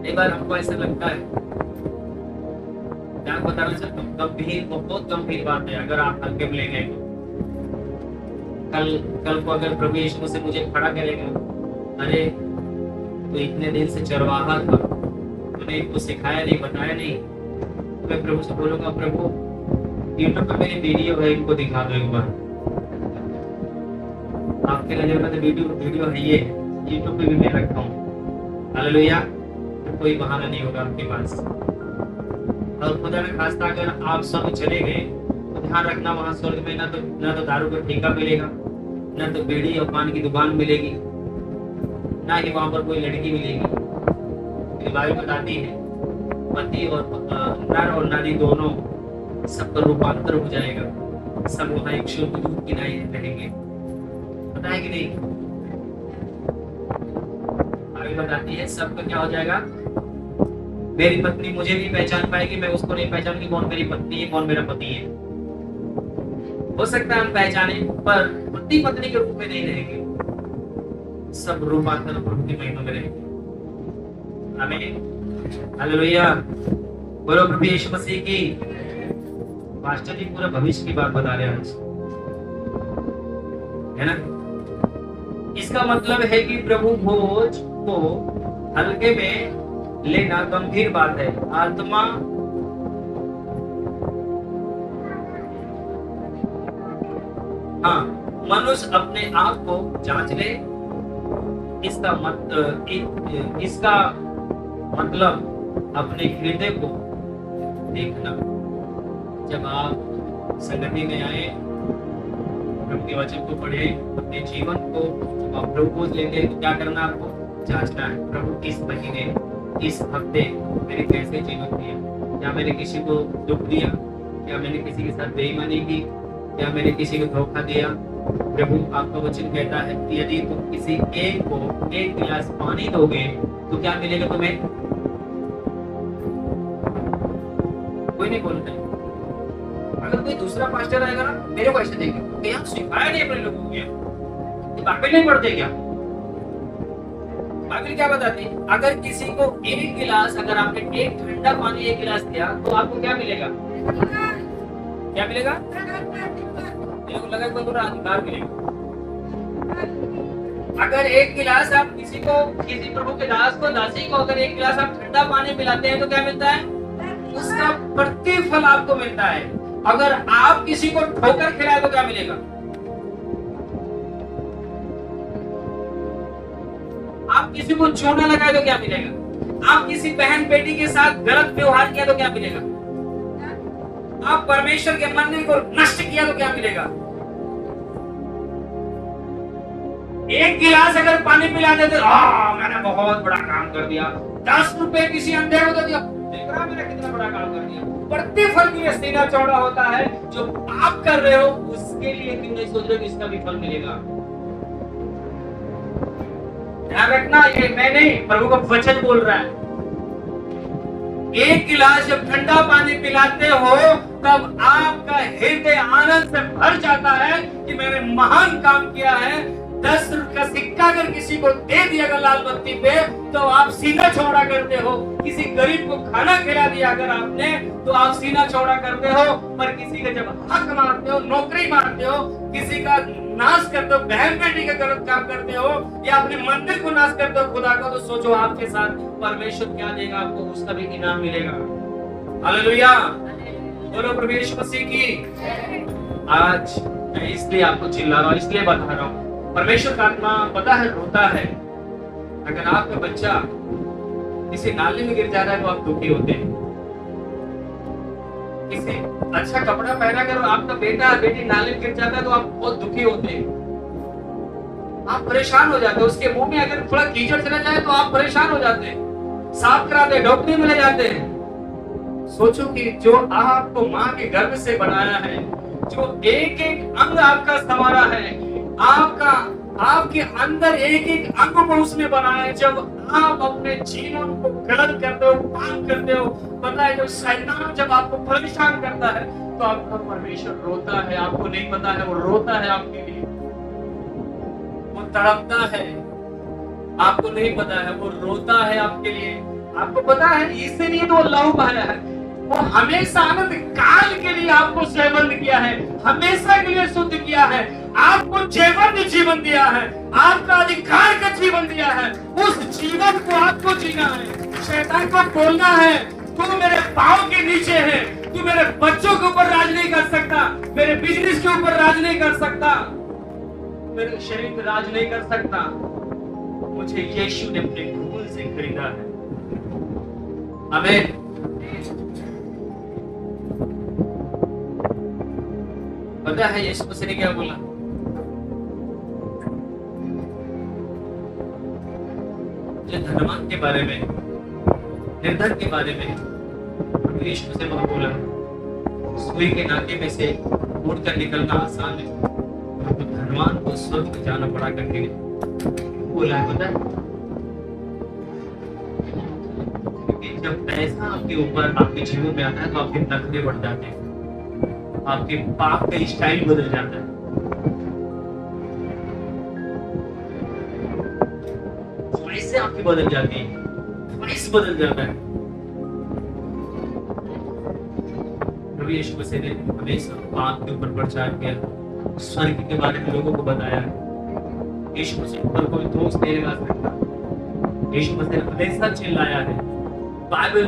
एक बार हमको ऐसा लगता है, मैं बताना चाहता हूँ, गंभीर, बहुत गंभीर बात है अगर आप हल्के में ले गए। कल को अगर प्रभु यीशु मसीह मुझे खड़ा करेगा, अरे तो इतने दिन से चरवाहा था, तूने इनको सिखाया नहीं, बताया नहीं, तो मैं प्रभु से बोलूंगा, प्रभु यूट्यूब पे मेरी वीडियो है, इनको दिखा दो एक बार। आपके नजर में तो वीडियो है, ये यूट्यूब पे भी मैं रखता हूँ। हालेलुया। तो कोई बहाना नहीं होगा आपके पास। और खुदा ने खास्ता अगर आप सब चले गए तो ध्यान रखना, वहां स्वर्ग में ना तो दारू का ठेका मिलेगा, ना तो बीड़ी और पान की दुकान मिलेगी, ना ही वहां पर कोई लड़की मिलेगी। बाइबल बताती है पति और नर और नारी दोनों सबका रूपांतर हो जाएगा, सब वहां एक शुद्ध दूध की नाई रहेंगे। पता है कि नहीं? बाइबल बताती है सबका क्या हो जाएगा? मेरी पत्नी मुझे नहीं पहचान पाएगी, मैं उसको नहीं पहचानूंगी कौन मेरी पत्नी है, कौन मेरा पति है। हो सकता है हम पहचाने, पर पति पत्नी के रूप में नहीं रहेंगे, सब रूपांतर प्रभु की महिमा में रहेंगे। आमीन। हालेलुया। बोलो प्रभु यीशु मसीह की। पास्टर जी पूरा भविष्य की बात बता रहे हैं आज, है ना। इसका मतलब है कि प्रभु भोज को हल्के में लेना गंभीर बात है। आत्मा मनुष्य अपने आप को जांच ले, इसका मतलब अपने हृदय को देखना। जब आप संगति में आए, प्रभु के वचन को पढ़े, अपने जीवन को आप प्रभु को लेंगे तो क्या करना? आपको जांचना है, प्रभु इस महीने, इस हफ्ते मैंने कैसे जीवन दिया? क्या मैंने किसी को दुख दिया? क्या मैंने किसी के साथ बेईमानी की? क्या मैंने किसी को धोखा दिया? प्रभु आपका वचन कहता है कि यदि तुम किसी एक को एक गिलास पानी दोगे तो क्या मिलेगा तुम्हें? कोई नहीं बोलता है। अगर कोई दूसरा पास्टर आएगा ना, मेरे को ऐसे देगा, क्या सिखाया नहीं अपने लोगों को? ये बाइबल नहीं पढ़ते क्या? बाइबल क्या बताती है? अगर किसी को एक गिलास, अगर आपने एक ठंडा पानी एक गिलास दिया तो आपको क्या मिलेगा? क्या मिलेगा? मेरे को लगा कोई पूरा अधिकार मिलेगा। अगर एक गिलास आप किसी प्रभु के दास को, दासी को अगर एक गिलास आप ठंडा पानी पिलाते हैं तो क्या मिलता है? उसका प्रतिफल आपको मिलता है। अगर आप किसी को ठोकर खिलाए तो क्या मिलेगा? आप किसी को चूना लगाए तो क्या मिलेगा? आप किसी बहन बेटी के साथ गलत व्यवहार किया तो क्या मिलेगा? आप परमेश्वर के मंदिर को नष्ट किया तो क्या मिलेगा? एक गिलास अगर पानी पिला देते, मैंने बहुत बड़ा काम कर दिया। 10 रुपए किसी अंधे को दे दिया, देख रहा मैंने कितना बड़ा काम कर दिया। प्रतिफल भी सीना चौड़ा होता है। जो आप कर रहे हो उसके लिए क्यों नहीं सोच रहे कि इसका भी फल मिलेगा? ध्यान रखना, ये मैं नहीं, प्रभु का वचन बोल रहा है। एक गिलास जब ठंडा पानी पिलाते हो तब आपका हृदय आनंद से भर जाता है कि मैंने महान काम किया है। 10 का सिक्का अगर किसी को दे दिया अगर लाल बत्ती पे तो आप सीना चौड़ा करते हो। किसी गरीब को खाना खिला दिया अगर आपने तो आप सीना चौड़ा करते हो। पर किसी का जब हक मारते हो, नौकरी मारते हो, किसी का नाश करते हो, बहन बेटी का गलत काम करते हो या अपने मंदिर को नाश करते हो खुदा को, तो सोचो आपके साथ परमेश्वर क्या देगा आपको, उसका भी इनाम मिलेगा। हालेलुया, बोलो प्रभु यीशु मसीह की। आज मैं इसलिए आपको चिल्ला रहा हूँ, इसलिए बता रहा हूँ, परमेश्वर का आत्मा पता है रोता है। अगर आपका बच्चा किसी नाले में गिर जा रहा है तो आप दुखी होते हैं। किसी अच्छा कपड़ा पहना कर आपका बेटा बेटी नाले में गिर जाता है तो आप बहुत दुखी होते हैं, आप परेशान हो जाते हैं। उसके मुंह में अगर थोड़ा कीचड़ चला जाए तो आप परेशान हो जाते हैं, साफ कराते हैं, डॉक्टरी में ले जाते हैं। सोचो कि जो आपको माँ के गर्भ से बनाया है, जो एक एक अंग आपका संवारा है, आपके अंदर एक एक अंग को उसने बनाया है। जब आप अपने जीवन को गलत करते हो, पाप करते हो, पता है जो शैतान जब आपको परेशान करता है तो आपका परमेश्वर रोता है। आपको नहीं पता है वो रोता है आपके लिए, वो तड़पता है। आपको नहीं पता है वो रोता है आपके लिए। आपको पता है इसीलिए तो वो लहू बहाया है। वो हमेशा आनंद काल के लिए आपको सेवन किया है, हमेशा के लिए शुद्ध किया है, आपको जीवन दिया है, आपका अधिकार का जीवन दिया है। उस जीवन को आपको जीना है। शैतान को बोलना है तू मेरे पांव के नीचे है, तू मेरे बच्चों के ऊपर राज नहीं कर सकता, मेरे बिजनेस के ऊपर राज नहीं कर सकता, मेरे शरीर पे राज नहीं कर सकता। मुझे यीशु ने अपने खून से खरीदा है। आमीन। पता है यीशु मसीह ने क्या बोला? जो धनवान के बारे में, निर्धन के बारे में यीशु मसीह ने बोला, सुई के नाके में से उड़कर निकलना आसान है, तो धनवान को स्वर्ग में जाना पड़ा करके बोला है। पता है क्योंकि जब पैसा आपके ऊपर आपके जीवन में आता है तो आपके नखरे बढ़ जाते हैं, आपके पाप का स्टाइल बदल जाता है, ख्वाहिशें आपकी बदल जाती है, ख्वाहिश बदल जाता है। प्रभु यीशु मसीह ने हमेशा पाप के ऊपर प्रचार किया, स्वर्ग के बारे में लोगों को बताया। यीशु मसीह पर कोई दोष नहीं लगा सकता। यीशु मसीह ने हमेशा चिल्लाया है, बाइबल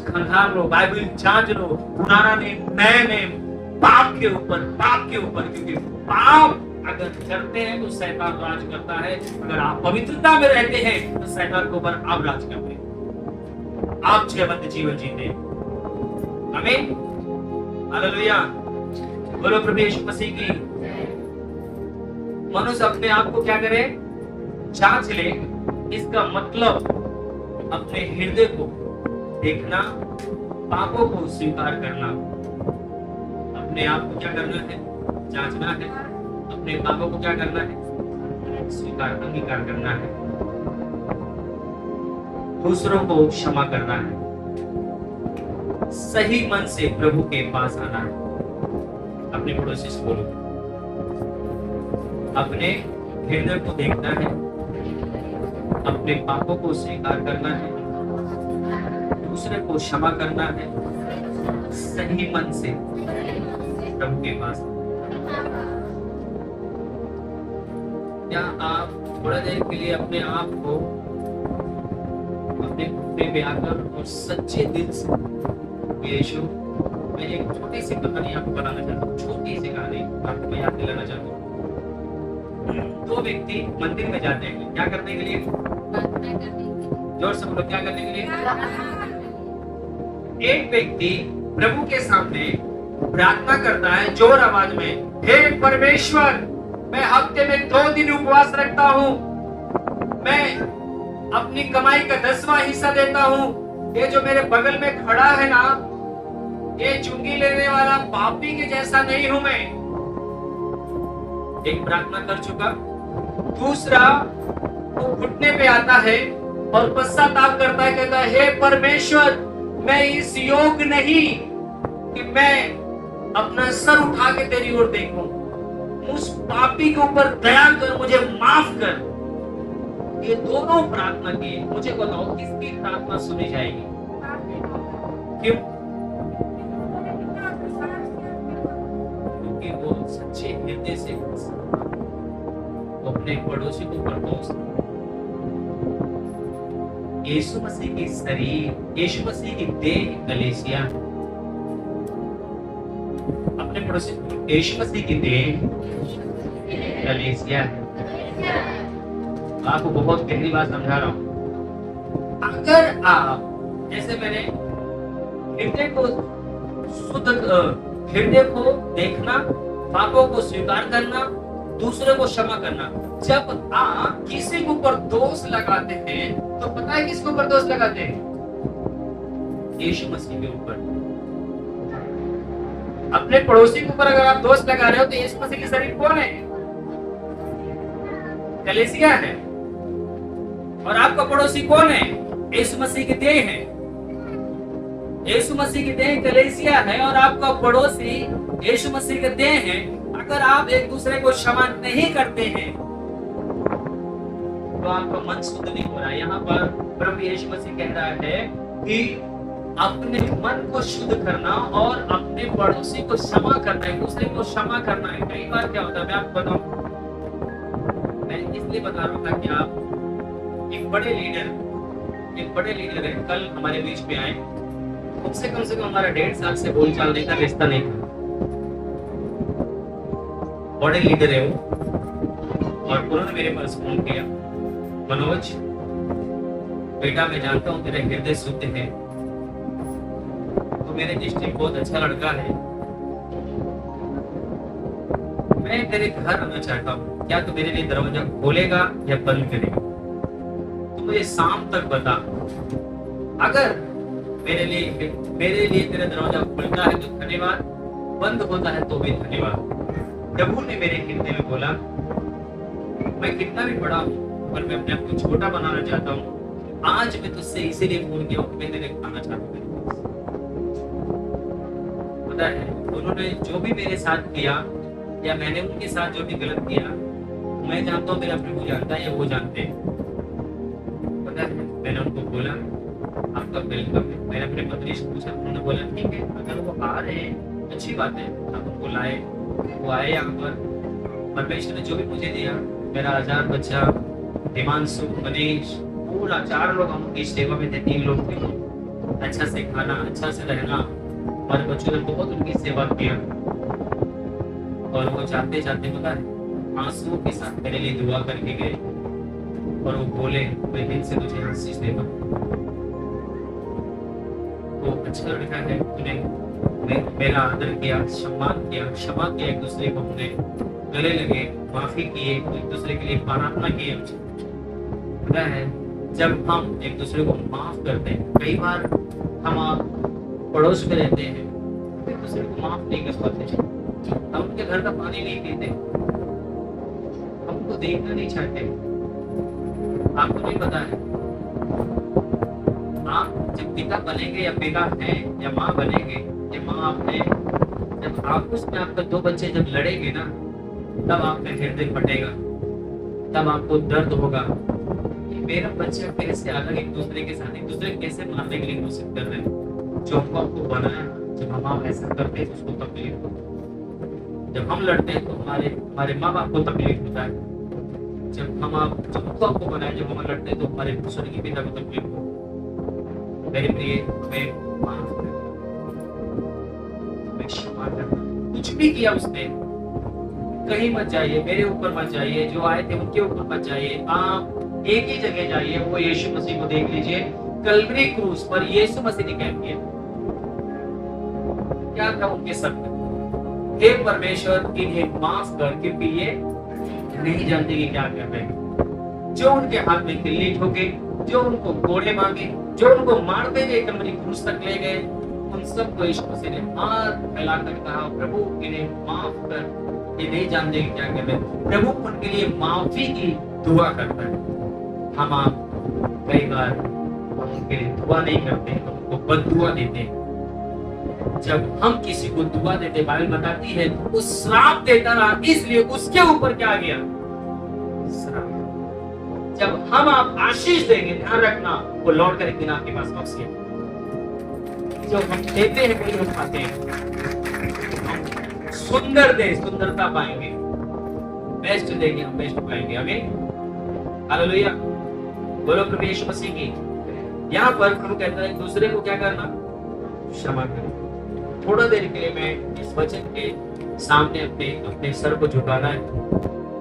खंगाल लो, बाइबल जांच लो, पुराना नेम नया नेम, पाप के ऊपर, क्योंकि पाप अगर करते हैं तो शैतान राज करता है। अगर आप पवित्रता में रहते हैं तो शैतान के ऊपर आप राज करते हैं, आप जयवंत जीवन जीते हैं। आमीन, हालेलुया, बोलो प्रभु यीशु मसीह की। मनुष्य अपने आप को क्या करे? जांच ले। इसका मतलब अपने हृदय को देखना, पापों को स्वीकार करना। अपने आप को क्या करना है? जांचना है। अपने पापों को क्या करना है? स्वीकार, अंगीकार करना है। दूसरों को क्षमा करना है। सही मन से प्रभु के पास आना है। अपने पड़ोसी से बोलो, अपने हृदय को देखना है, अपने पापों को स्वीकार करना है, दूसरे को क्षमा करना है, सही मन से प्रभु के पास। क्या आप थोड़ा देर के लिए अपने आप को अपने घुटने पे आकर और सच्चे दिल से यीशु, मैं एक छोटी सी कहानी आपको बताना चाहता हूँ, छोटी सी कहानी आपको मैं याद दिलाना चाहता हूँ। दो व्यक्ति मंदिर में जाते हैं, क्या करने के लिए? जोर से बोलो, क्या करने के लिए? एक व्यक्ति प्रभु के सामने प्रार्थना करता है जोर आवाज में, हे परमेश्वर, मैं हफ्ते में 2 दिन उपवास रखता हूँ, मैं अपनी कमाई का 10वां हिस्सा देता हूँ। ये जो मेरे बगल में खड़ा है ना, ये चुंगी लेने वाला पापी के जैसा नहीं हूं मैं। एक प्रार्थना कर चुका। दूसरा वो घुटने पे आता है और पश्चाताप करता है, कहता है, हे परमेश्वर, मैं इस योग नहीं कि मैं अपना सर उठा के तेरी ओर देखूं, उस पापी के ऊपर दया कर, मुझे माफ कर। ये दोनों प्रार्थना की, मुझे बताओ किसकी प्रार्थना सुनी जाएगी? क्यों? क्योंकि वो सच्चे हृदय से वो अपने पड़ोसी को परदोष। यीशु मसीह की शरीर, यीशु मसीह की देह कलीसिया, अपने पड़ोसी, यीशु मसीह की देह कलीसिया। आपको बहुत पहली बात समझा रहा हूं। अगर आप, जैसे मैंने हृदय को शुद्ध, हृदय को देखना, पापों को स्वीकार करना, दूसरे को क्षमा करना, जब आप किसी के ऊपर दोष लगाते हैं तो पता है किसके ऊपर दोष लगाते हैं? यीशु मसीह के ऊपर। अपने पड़ोसी के ऊपर अगर आप दोष लगा रहे हो तो यीशु मसीह की शरीर कौन है? कलीसिया है। और आपका पड़ोसी कौन है? यीशु मसीह की देह है। यीशु मसीह की देह कलीसिया है और आपका पड़ोसी यीशु मसीह की देह है। अगर आप एक दूसरे को क्षमा नहीं करते हैं तो आपका मन शुद्ध नहीं हो रहा है। यहाँ पर प्रभु यीशु मसीह कह रहा है कि अपने मन को शुद्ध करना और अपने पड़ोसी को क्षमा करना है, दूसरे को क्षमा करना है। कई बार क्या होता है, मैं आपको बताऊं, मैं इसलिए बता रहा था कि आप एक बड़े लीडर है, कल हमारे बीच में आए। उनसे कम से कम हमारा 1.5 साल से बोलचाल नहीं था, रिश्ता नहीं था। बड़े लीडर है वो, और उन्होंने मेरे पास फोन किया, मनोज बेटा, मैं जानता हूँ तेरा हृदय शुद्ध है, तो मेरे दृष्टि में बहुत अच्छा लड़का है, मैं तेरे घर आना चाहता हूँ, क्या तू मेरे लिए दरवाजा खोलेगा या बंद करेगा? तो मुझे शाम तक बता। अगर मेरे लिए तेरा दरवाजा खुलता है तो धन्यवाद, बंद होता है तो भी धन्यवाद। प्रभु ने मेरे हृदय में बोला, मैं कितना भी बड़ा हूँ पर मैं अपने आप को छोटा बनाना चाहता हूँ। आज मैं तुझसे इसीलिए फोन किया हूँ, मैं तेरे खाना चाहता हूँ। पता है उन्होंने जो भी मेरे साथ किया या मैंने उनके साथ जो भी गलत किया, मैं जानता हूँ मेरा प्रभु जानता है या वो जानते हैं। पता है मैंने उनको बोला आपका वेलकम है। मैंने अपने पत्नी से पूछा, उन्होंने बोला ठीक है, अगर वो आ रहे हैं अच्छी बात है, आप उनको लाए। वो आए यहाँ पर, परमेश्वर ने जो भी मुझे दिया, मेरा आजाद बच्चा हिमांशु, मनीष, पूरा 4 लोग हम उनकी सेवा में थे, 3 लोग थे। अच्छा से खाना, अच्छा से रहना, हमारे बच्चों ने बहुत उनकी सेवा किया। और वो जाते जाते पता है आंसुओं के साथ मेरे लिए दुआ करके गए और वो बोले, मैं दिल से तुझे आशीष देता हूँ, वो अच्छा लड़का है, तूने मेरा आदर किया, सम्मान किया, क्षमा किया, एक दूसरे को हमने गले लगे, माफी किए, एक दूसरे के लिए प्रार्थना किए। पता है जब हम एक दूसरे को माफ करते हैं, कई बार हम आप पड़ोस में रहते हैं, एक दूसरे को माफ नहीं कर पाते, हम उनके घर का पानी नहीं पीते, हम उनको देखना नहीं चाहते। आपको नहीं पता है, आप जब पिता बनेंगे या पिता हैं या माँ बनेंगे या माँ आपने, जब आपस में आपका 2 बच्चे जब लड़ेंगे ना, तब आपका हृदय फटेगा, तब आपको दर्द होगा कि मेरा बच्चा कैसे अलग एक दूसरे के साथ एक दूसरे कैसे मारने के लिए कोशिश कर रहे हैं। जो हमको आपको बनाया, जब हम आप ऐसा करते हैं उसको तकलीफ हो। जब हम लड़ते हैं तो हमारे हमारे माँ बाप को तकलीफ होता है। जब आपको बनाए, जब हम लड़ते हैं तो हमारे स्वर्गीय पिता को तकलीफ होती है। मेरे प्रिय, हमें माफ करना, हमें क्षमा करना। कुछ भी किया उसने, कहीं मत जाइए, मेरे ऊपर मत जाइए, जो आए थे उनके ऊपर मत जाइए। आप एक ही जगह जाइए, वो यीशु मसीह को देख लीजिए। कल्वरी क्रूस पर यीशु मसीह ने क्या किया? क्या था उनके सर पे? हे परमेश्वर, इन्हें माफ कर, क्योंकि ये नहीं जानते कि क्या कर रहे हैं। जो उनके हाथ में किल्ली ठोके, जो उनको कोड़े मांगे, जो उनको मारते हुए कल्वरी क्रूस तक ले गए, उन सबको यीशु मसीह ने हाथ फैलाकर कहा, प्रभु इन्हें माफ कर, ये नहीं जानते कि क्या कर रहे हैं। प्रभु उनके लिए माफी की दुआ करता है। हम आप कई बार उनके लिए दुआ नहीं करते, उनको बददुआ देते हैं। जब हम किसी को दुआ देते, बाइबल बताती है वो श्राप देता रहा, इसलिए उसके ऊपर क्या गया? श्राप। जब हम आप आशीष देंगे, ध्यान रखना, वो लौट कर एक दिन आपके पास वापस आएगा। जो हम देते हैं वही हम पाते हैं। सुंदर दे, सुंदरता पाएंगे। बेस्ट देंगे, हम बेस्ट पाएंगे। आमीन, हालेलुया। बोलो प्रभु यीशु मसीह की। यहाँ पर प्रभु कहता है दूसरे को क्या करना? क्षमा करना। थोड़ा देर के लिए मैं इस वचन के सामने अपने सर को झुकाना है,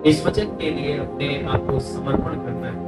इस वचन के लिए अपने आप को समर्पण करना है।